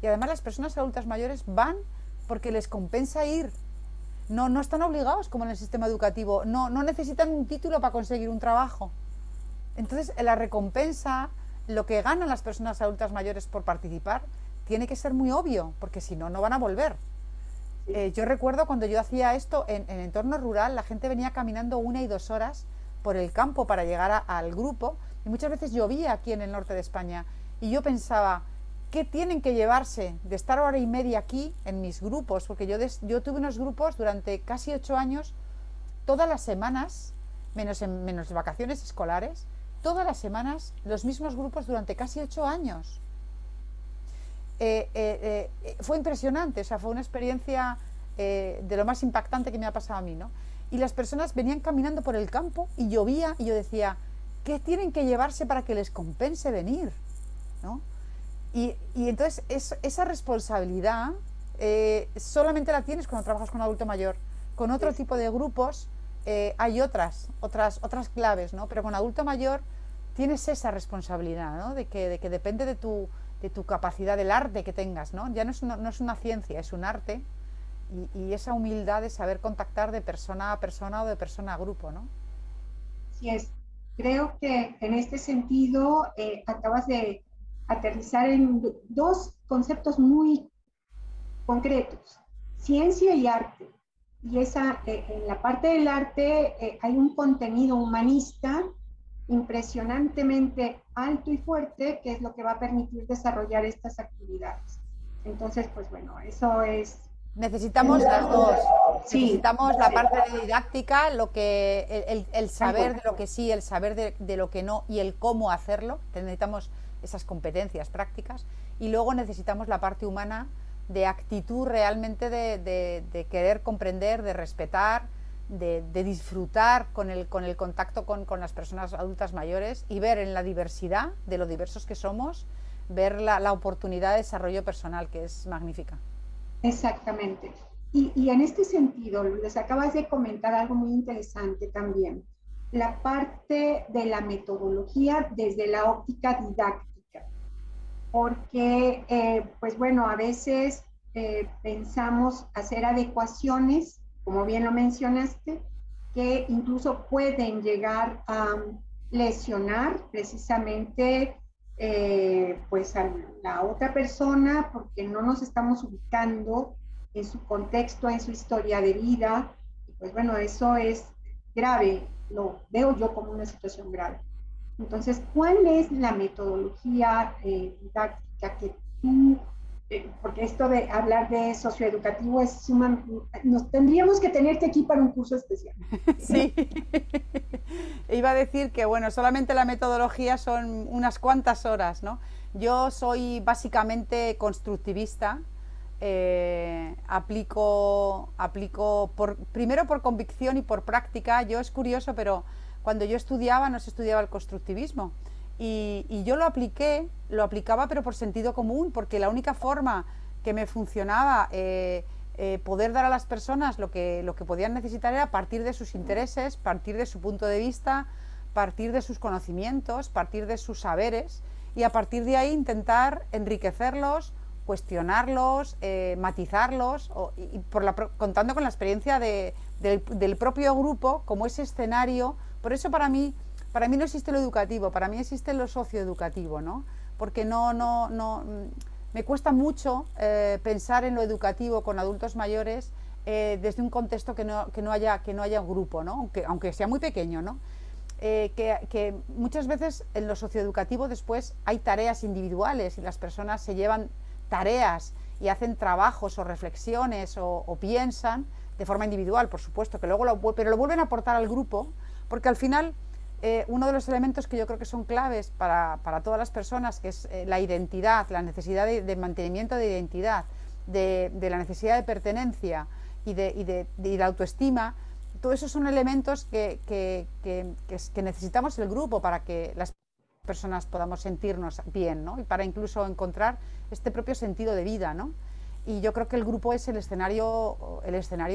Y además las personas adultas mayores van porque les compensa ir. No están obligados como en el sistema educativo. No necesitan un título para conseguir un trabajo. Entonces la recompensa, lo que ganan las personas adultas mayores por participar, tiene que ser muy obvio, porque si no, no van a volver. Yo recuerdo cuando yo hacía esto en entorno rural, la gente venía caminando 1 y 2 horas por el campo para llegar al grupo, y muchas veces llovía aquí en el norte de España, y yo pensaba, ¿qué tienen que llevarse de estar 1 hora y media aquí en mis grupos? Porque yo tuve unos grupos durante casi 8 años, todas las semanas, menos vacaciones escolares, todas las semanas los mismos grupos durante casi 8 años. Fue impresionante, o sea, fue una experiencia de lo más impactante que me ha pasado a mí, ¿no? Y las personas venían caminando por el campo y llovía y yo decía, ¿qué tienen que llevarse para que les compense venir? ¿No? Y entonces esa responsabilidad solamente la tienes cuando trabajas con adulto mayor. Con otro tipo de grupos hay otras claves, ¿no? Pero con adulto mayor tienes esa responsabilidad, ¿no? De que depende de tu capacidad, del arte que tengas, ¿no? Ya no es una ciencia, es un arte, y esa humildad de saber contactar de persona a persona o de persona a grupo, ¿no? así es. Creo que en este sentido acabas de aterrizar en dos conceptos muy concretos, ciencia y arte. Y en la parte del arte hay un contenido humanista impresionantemente alto y fuerte, que es lo que va a permitir desarrollar estas actividades. Entonces, pues bueno, eso es... Necesitamos las dos. Sí, necesitamos la sí. parte de didáctica, el saber de lo que sí, el saber de lo que no y el cómo hacerlo. Necesitamos esas competencias prácticas. Y luego necesitamos la parte humana de actitud realmente de querer comprender, de respetar, de disfrutar con el contacto con las personas adultas mayores y ver en la diversidad de lo diversos que somos, ver la oportunidad de desarrollo personal, que es magnífica. Exactamente. Y en este sentido, les acabas de comentar algo muy interesante también, la parte de la metodología desde la óptica didáctica, porque, pues bueno, a veces pensamos hacer adecuaciones, como bien lo mencionaste, que incluso pueden llegar a lesionar precisamente pues a la otra persona porque no nos estamos ubicando en su contexto, en su historia de vida. Y pues bueno, eso es grave, lo veo yo como una situación grave. Entonces, ¿cuál es la metodología didáctica que tú, porque esto de hablar de socioeducativo es nos tendríamos que tenerte aquí para un curso especial? Sí, iba a decir que bueno, solamente la metodología son unas cuantas horas, ¿no? Yo soy básicamente constructivista, aplico primero por convicción y por práctica. Yo es curioso, pero cuando yo estudiaba no se estudiaba el constructivismo y yo lo aplicaba pero por sentido común, porque la única forma que me funcionaba poder dar a las personas lo que podían necesitar era partir de sus intereses, partir de su punto de vista, partir de sus conocimientos, partir de sus saberes y a partir de ahí intentar enriquecerlos, cuestionarlos, matizarlos contando con la experiencia del propio grupo como ese escenario. Por eso para mí no existe lo educativo, para mí existe lo socioeducativo, ¿no? Porque me cuesta mucho pensar en lo educativo con adultos mayores desde un contexto que no haya un grupo, ¿no? Aunque sea muy pequeño, ¿no? Que muchas veces en lo socioeducativo después hay tareas individuales y las personas se llevan tareas y hacen trabajos o reflexiones o piensan de forma individual, por supuesto, pero lo vuelven a aportar al grupo, porque al final uno de los elementos que yo creo que son claves para todas las personas, que es la identidad, la necesidad de mantenimiento de identidad, de la necesidad de pertenencia y de la autoestima. Todos esos son elementos que necesitamos el grupo para que las personas podamos sentirnos bien, ¿no? Y para incluso encontrar este propio sentido de vida, ¿no? Y yo creo que el grupo es el escenario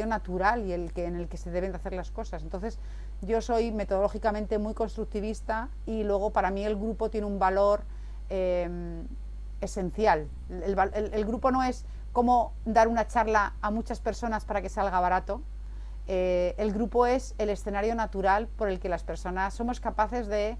natural y en el que se deben de hacer las cosas. Entonces, yo soy metodológicamente muy constructivista y luego para mí el grupo tiene un valor esencial. El grupo no es como dar una charla a muchas personas para que salga barato. El grupo es el escenario natural por el que las personas somos capaces de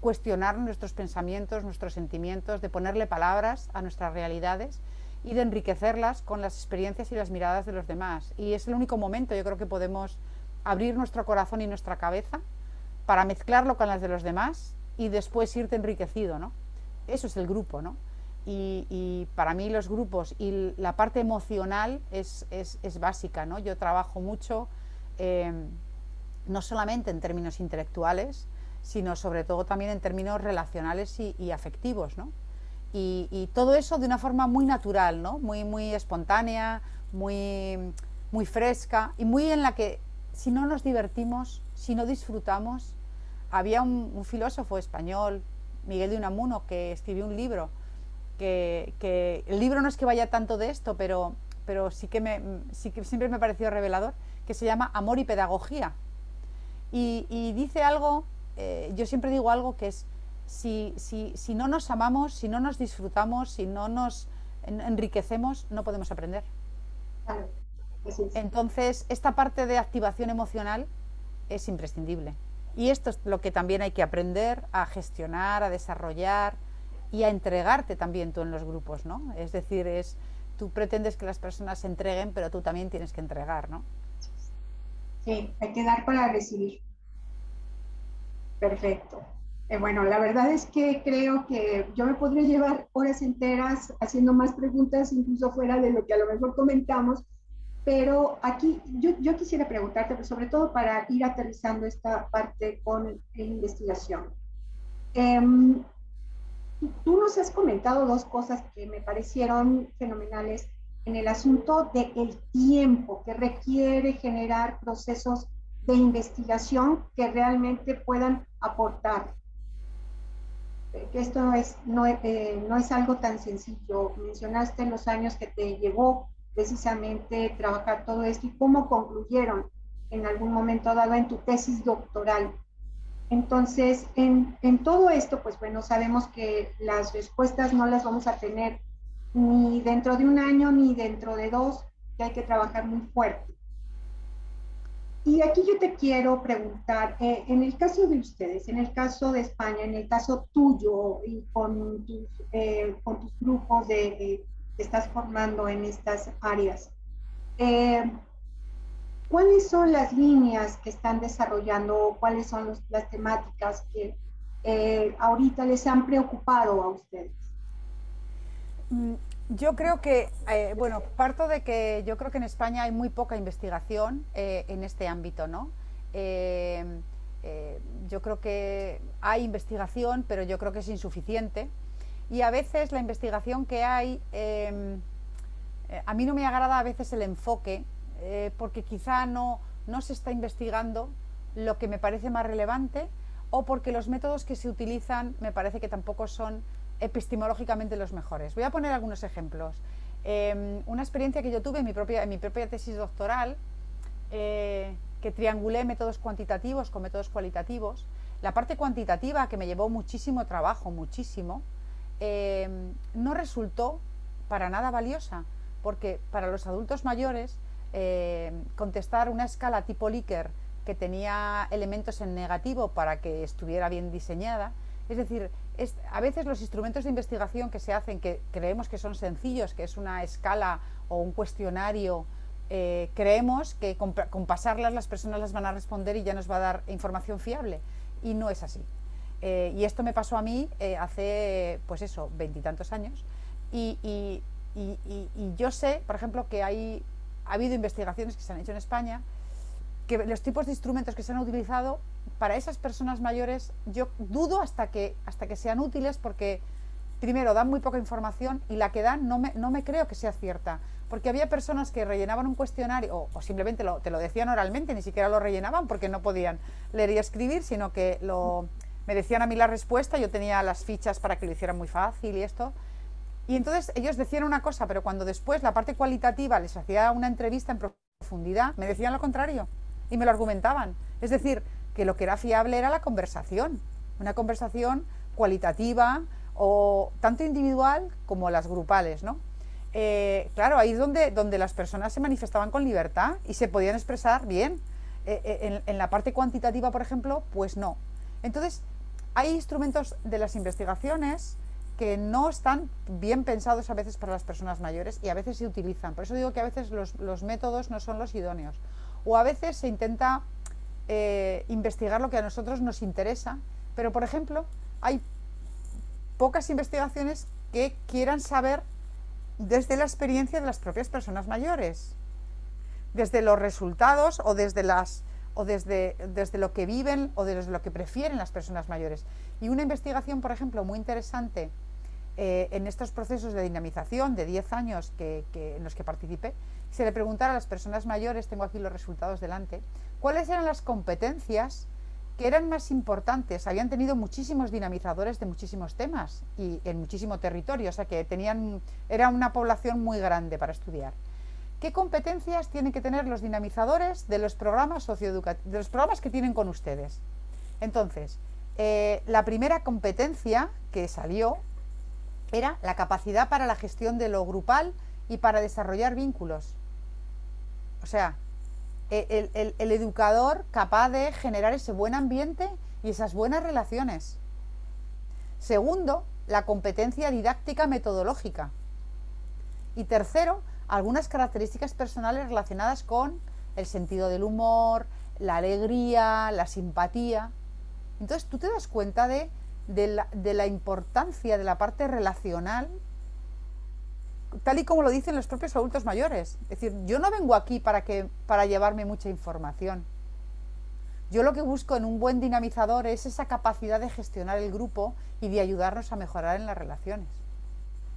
cuestionar nuestros pensamientos, nuestros sentimientos, de ponerle palabras a nuestras realidades y de enriquecerlas con las experiencias y las miradas de los demás. Y es el único momento, yo creo, que podemos abrir nuestro corazón y nuestra cabeza para mezclarlo con las de los demás y después irte enriquecido, ¿no? Eso es el grupo, ¿no? Y para mí los grupos y la parte emocional es básica, ¿no? Yo trabajo mucho, no solamente en términos intelectuales, sino sobre todo también en términos relacionales y afectivos, ¿no? Y todo eso de una forma muy natural, ¿no? Muy espontánea, muy fresca y muy en la que si no nos divertimos, si no disfrutamos. Había un filósofo español, Miguel de Unamuno, que escribió un libro que el libro no es que vaya tanto de esto, pero sí que siempre me pareció revelador, que se llama Amor y Pedagogía. Y dice algo, yo siempre digo algo que es, si no nos amamos, si no nos disfrutamos, si no nos enriquecemos, no podemos aprender. Claro. Entonces, esta parte de activación emocional es imprescindible. Y esto es lo que también hay que aprender a gestionar, a desarrollar y a entregarte también tú en los grupos, ¿no? Es decir, tú pretendes que las personas se entreguen, pero tú también tienes que entregar, ¿no? Sí, hay que dar para recibir. Perfecto. Bueno, la verdad es que creo que yo me podría llevar horas enteras haciendo más preguntas, incluso fuera de lo que a lo mejor comentamos, pero aquí yo quisiera preguntarte, pues, sobre todo para ir aterrizando esta parte con investigación. Tú nos has comentado dos cosas que me parecieron fenomenales en el asunto del tiempo que requiere generar procesos de investigación que realmente puedan aportar. Que esto no es algo tan sencillo. Mencionaste los años que te llevó precisamente trabajar todo esto y cómo concluyeron en algún momento dado en tu tesis doctoral. Entonces, en todo esto, pues bueno, sabemos que las respuestas no las vamos a tener ni dentro de un año ni dentro de dos, que hay que trabajar muy fuerte. Y aquí yo te quiero preguntar, en el caso de ustedes, en el caso de España, en el caso tuyo y con tus grupos que estás formando en estas áreas, ¿cuáles son las líneas que están desarrollando? ¿Cuáles son las temáticas que ahorita les han preocupado a ustedes? Yo creo que, bueno, parto de que yo creo que en España hay muy poca investigación en este ámbito, ¿no? Yo creo que hay investigación, pero yo creo que es insuficiente. Y a veces la investigación que hay, a mí no me agrada a veces el enfoque, porque quizá no se está investigando lo que me parece más relevante, o porque los métodos que se utilizan me parece que tampoco son epistemológicamente los mejores. Voy a poner algunos ejemplos. Una experiencia que yo tuve en mi propia tesis doctoral, que triangulé métodos cuantitativos con métodos cualitativos. La parte cuantitativa, que me llevó muchísimo trabajo, muchísimo, no resultó para nada valiosa, porque para los adultos mayores contestar una escala tipo Likert que tenía elementos en negativo para que estuviera bien diseñada, es decir, a veces los instrumentos de investigación que se hacen, que creemos que son sencillos, que es una escala o un cuestionario, creemos que con pasarlas las personas las van a responder y ya nos va a dar información fiable, y no es así. Y esto me pasó a mí hace, pues eso, 20 y tantos años, y yo sé, por ejemplo, que ha habido investigaciones que se han hecho en España, que los tipos de instrumentos que se han utilizado para esas personas mayores, yo dudo hasta que sean útiles, porque primero dan muy poca información, y la que dan no me creo que sea cierta, porque había personas que rellenaban un cuestionario o simplemente te lo decían oralmente, ni siquiera lo rellenaban porque no podían leer y escribir, sino que me decían a mí la respuesta, yo tenía las fichas para que lo hicieran muy fácil y esto. Y entonces ellos decían una cosa, pero cuando después la parte cualitativa les hacía una entrevista en profundidad, me decían lo contrario y me lo argumentaban. Es decir, que lo que era fiable era la conversación, una conversación cualitativa, o tanto individual como las grupales, ¿no? Claro, ahí es donde las personas se manifestaban con libertad y se podían expresar bien. En la parte cuantitativa, por ejemplo, pues no. Entonces, hay instrumentos de las investigaciones que no están bien pensados a veces para las personas mayores, y a veces se utilizan. Por eso digo que a veces los métodos no son los idóneos. O a veces se intenta investigar lo que a nosotros nos interesa, pero, por ejemplo, hay pocas investigaciones que quieran saber desde la experiencia de las propias personas mayores, desde los resultados o desde lo que viven o desde lo que prefieren las personas mayores. Y una investigación, por ejemplo, muy interesante en estos procesos de dinamización de 10 años en los que participé, se le preguntara a las personas mayores, tengo aquí los resultados delante, cuáles eran las competencias que eran más importantes. Habían tenido muchísimos dinamizadores de muchísimos temas y en muchísimo territorio, o sea que era una población muy grande para estudiar. ¿Qué competencias tienen que tener los dinamizadores de los programas socioeducativos, de los programas que tienen con ustedes? Entonces, la primera competencia que salió era la capacidad para la gestión de lo grupal y para desarrollar vínculos. O sea, el educador capaz de generar ese buen ambiente y esas buenas relaciones. Segundo, la competencia didáctica metodológica. Y tercero, algunas características personales relacionadas con el sentido del humor, la alegría, la simpatía. Entonces tú te das cuenta de la importancia de la parte relacional, tal y como lo dicen los propios adultos mayores. Es decir, yo no vengo aquí para llevarme mucha información. Yo lo que busco en un buen dinamizador es esa capacidad de gestionar el grupo y de ayudarnos a mejorar en las relaciones.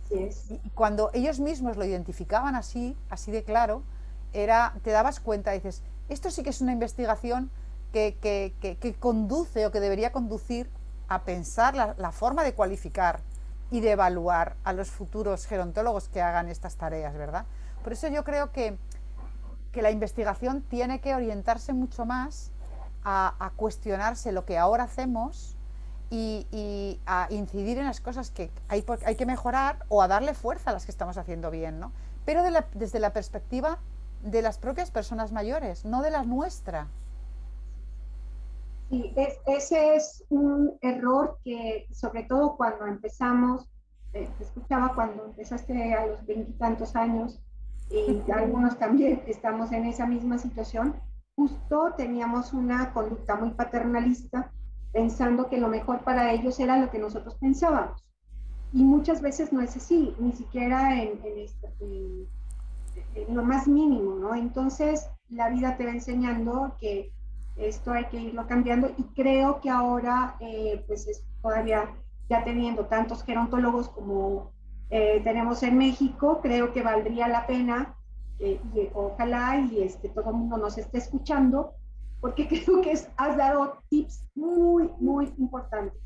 Yes. Y cuando ellos mismos lo identificaban así de claro, te dabas cuenta, dices, esto sí que es una investigación que conduce o que debería conducir a pensar la forma de cualificar y de evaluar a los futuros gerontólogos que hagan estas tareas, ¿verdad? Por eso yo creo que la investigación tiene que orientarse mucho más a cuestionarse lo que ahora hacemos y a incidir en las cosas que hay que mejorar o a darle fuerza a las que estamos haciendo bien, ¿no? Pero desde la perspectiva de las propias personas mayores, no de la nuestra. Sí, ese es un error que, sobre todo cuando empezamos, te escuchaba cuando empezaste a los 20 y tantos años, y algunos también estamos en esa misma situación, justo teníamos una conducta muy paternalista, pensando que lo mejor para ellos era lo que nosotros pensábamos. Y muchas veces no es así, ni siquiera en lo más mínimo, ¿no? Entonces, la vida te va enseñando que esto hay que irlo cambiando y creo que ahora, pues es todavía ya teniendo tantos gerontólogos como tenemos en México, creo que valdría la pena y ojalá y todo el mundo nos esté escuchando, porque creo que has dado tips muy, muy importantes.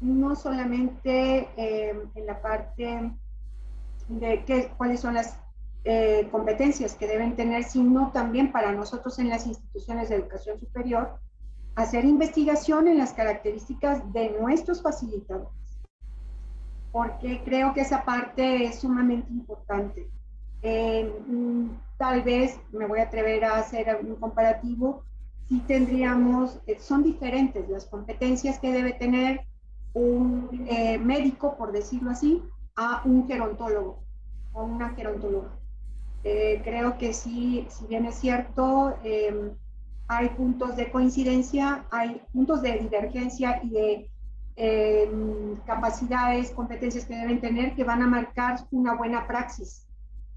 No solamente en la parte de cuáles son las competencias que deben tener, sino también para nosotros en las instituciones de educación superior, hacer investigación en las características de nuestros facilitadores, porque creo que esa parte es sumamente importante. Tal vez me voy a atrever a hacer un comparativo, si tendríamos, son diferentes las competencias que debe tener un médico, por decirlo así, a un gerontólogo o una gerontóloga. Creo que sí, si bien es cierto, hay puntos de coincidencia, hay puntos de divergencia y de capacidades, competencias que deben tener que van a marcar una buena praxis.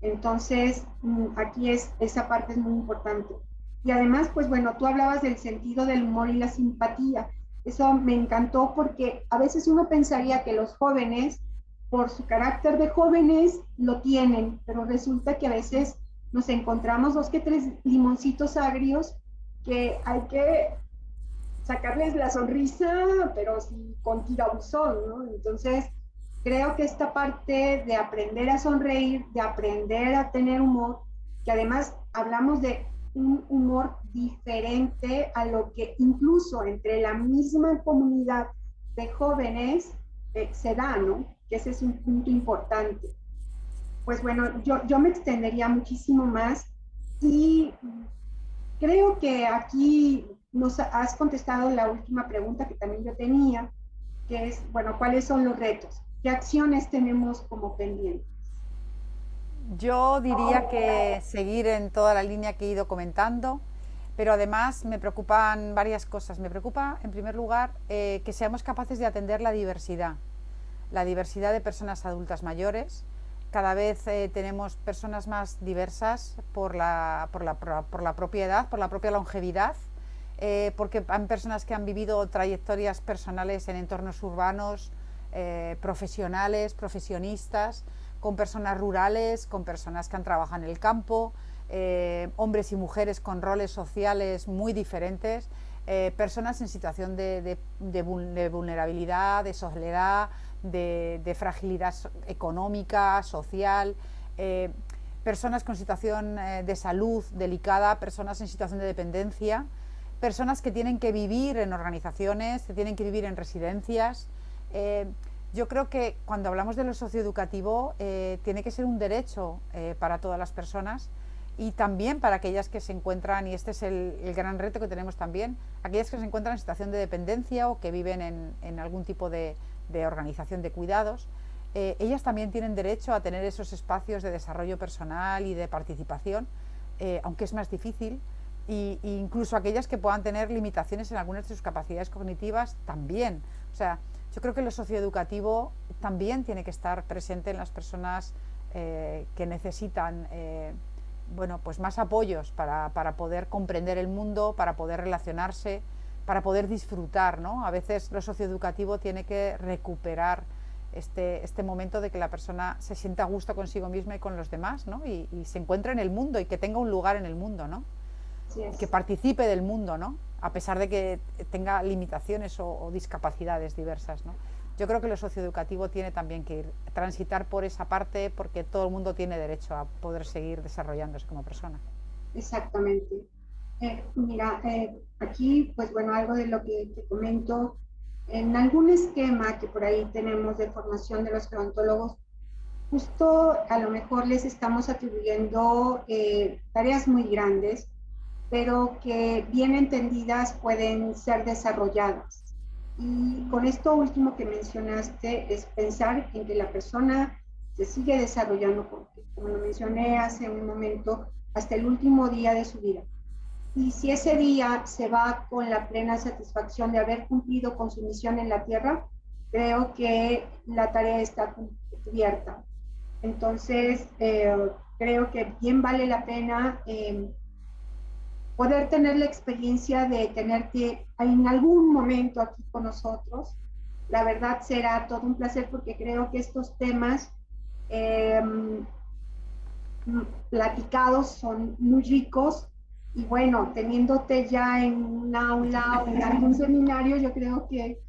Entonces, aquí esa parte es muy importante. Y además, pues bueno, tú hablabas del sentido del humor y la simpatía. Eso me encantó porque a veces uno pensaría que los jóvenes, por su carácter de jóvenes, lo tienen, pero resulta que a veces nos encontramos 2 que 3 limoncitos agrios que hay que sacarles la sonrisa, pero sí con tirabuzón, ¿no? Entonces, creo que esta parte de aprender a sonreír, de aprender a tener humor, que además hablamos de un humor diferente a lo que incluso entre la misma comunidad de jóvenes se da, ¿no? Que ese es un punto importante. Pues bueno, yo me extendería muchísimo más y creo que aquí nos has contestado la última pregunta que también yo tenía, que es, bueno, ¿cuáles son los retos? ¿Qué acciones tenemos como pendientes? Yo diría que seguir en toda la línea que he ido comentando, pero además me preocupan varias cosas. Me preocupa, en primer lugar, que seamos capaces de atender la diversidad de personas adultas mayores. Cada vez tenemos personas más diversas por la propia edad, por la propia longevidad, porque hay personas que han vivido trayectorias personales en entornos urbanos, profesionales, profesionistas, con personas rurales, con personas que han trabajado en el campo, hombres y mujeres con roles sociales muy diferentes, personas en situación de vulnerabilidad, de soledad, de fragilidad económica, social, personas con situación de salud delicada, personas en situación de dependencia, personas que tienen que vivir en organizaciones, que tienen que vivir en residencias. Yo creo que cuando hablamos de lo socioeducativo tiene que ser un derecho para todas las personas y también para aquellas que se encuentran, y este es el gran reto que tenemos también, aquellas que se encuentran en situación de dependencia o que viven en algún tipo de organización de cuidados. Ellas también tienen derecho a tener esos espacios de desarrollo personal y de participación, aunque es más difícil, e incluso aquellas que puedan tener limitaciones en algunas de sus capacidades cognitivas también. O sea, yo creo que lo socioeducativo también tiene que estar presente en las personas que necesitan bueno, pues más apoyos para poder comprender el mundo, para poder relacionarse, para poder disfrutar, ¿no? A veces lo socioeducativo tiene que recuperar este momento de que la persona se sienta a gusto consigo misma y con los demás, ¿no? Y se encuentre en el mundo y que tenga un lugar en el mundo, ¿no? Que participe del mundo, ¿no? A pesar de que tenga limitaciones o discapacidades diversas, ¿no? Yo creo que lo socioeducativo tiene también que transitar por esa parte, porque todo el mundo tiene derecho a poder seguir desarrollándose como persona. Exactamente. Mira, aquí, pues bueno, algo de lo que te comento, en algún esquema que por ahí tenemos de formación de los gerontólogos, justo a lo mejor les estamos atribuyendo tareas muy grandes, pero que bien entendidas pueden ser desarrolladas. Y con esto último que mencionaste es pensar en que la persona se sigue desarrollando, porque, como lo mencioné hace un momento, hasta el último día de su vida. Y si ese día se va con la plena satisfacción de haber cumplido con su misión en la Tierra, creo que la tarea está cubierta. Entonces, creo que bien vale la pena poder tener la experiencia de tenerte en algún momento aquí con nosotros. La verdad será todo un placer, porque creo que estos temas platicados son muy ricos, y bueno, teniéndote ya en un aula o en algún seminario, yo creo que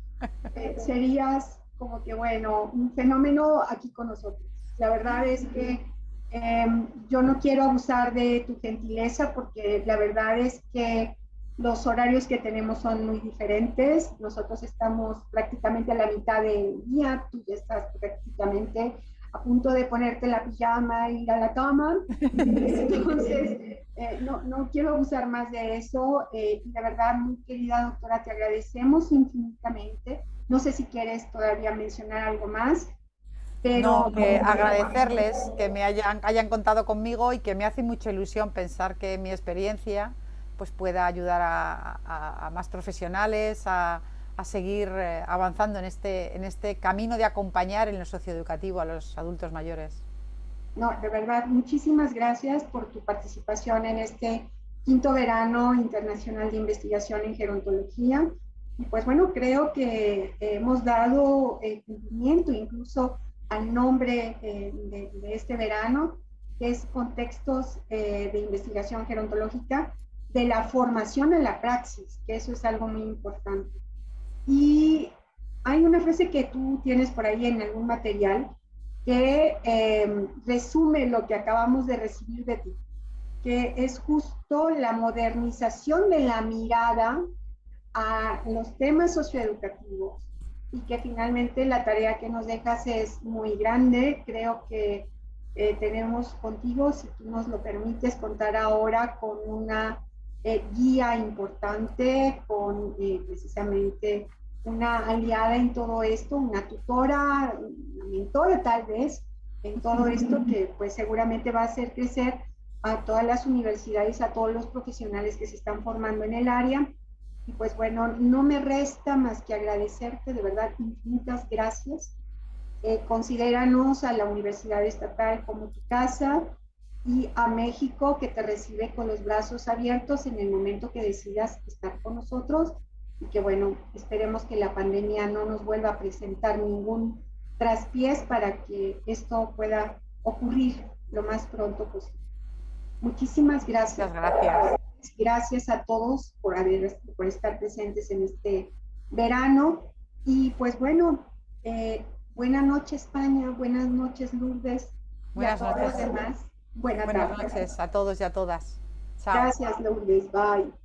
serías como que, bueno, un fenómeno aquí con nosotros. La verdad es que yo no quiero abusar de tu gentileza, porque la verdad es que los horarios que tenemos son muy diferentes. Nosotros estamos prácticamente a la mitad del día, tú ya estás prácticamente a punto de ponerte la pijama e ir a la cama. Entonces, no quiero abusar más de eso. Y la verdad, mi querida doctora, te agradecemos infinitamente. No sé si quieres todavía mencionar algo más. Pero no, agradecerles que me hayan contado conmigo, y que me hace mucha ilusión pensar que mi experiencia pues pueda ayudar a más profesionales a seguir avanzando en este camino de acompañar en lo socioeducativo a los adultos mayores. No, de verdad, muchísimas gracias por tu participación en este 5º verano internacional de investigación en gerontología. Y pues bueno, creo que hemos dado cumplimiento incluso al nombre de este verano, que es Contextos de Investigación Gerontológica, de la formación a la praxis, que eso es algo muy importante. Y hay una frase que tú tienes por ahí en algún material que resume lo que acabamos de recibir de ti, que es justo la modernización de la mirada a los temas socioeducativos, y que finalmente la tarea que nos dejas es muy grande. Creo que tenemos contigo, si tú nos lo permites, contar ahora con una guía importante, con precisamente una aliada en todo esto, una tutora, una mentora tal vez, en todo esto, que pues seguramente va a hacer crecer a todas las universidades, a todos los profesionales que se están formando en el área. Y pues bueno, no me resta más que agradecerte, de verdad, infinitas gracias. Considéranos a la Universidad Estatal como tu casa, y a México, que te recibe con los brazos abiertos en el momento que decidas estar con nosotros. Y que bueno, esperemos que la pandemia no nos vuelva a presentar ningún traspiés, para que esto pueda ocurrir lo más pronto posible. Muchísimas gracias. Muchas gracias. Gracias a todos por estar presentes en este verano. Y pues bueno, buenas noches España, buenas noches Lourdes, buenas y a todos noches. Los demás. Buenas noches a todos y a todas. Chao. Gracias Lourdes, bye.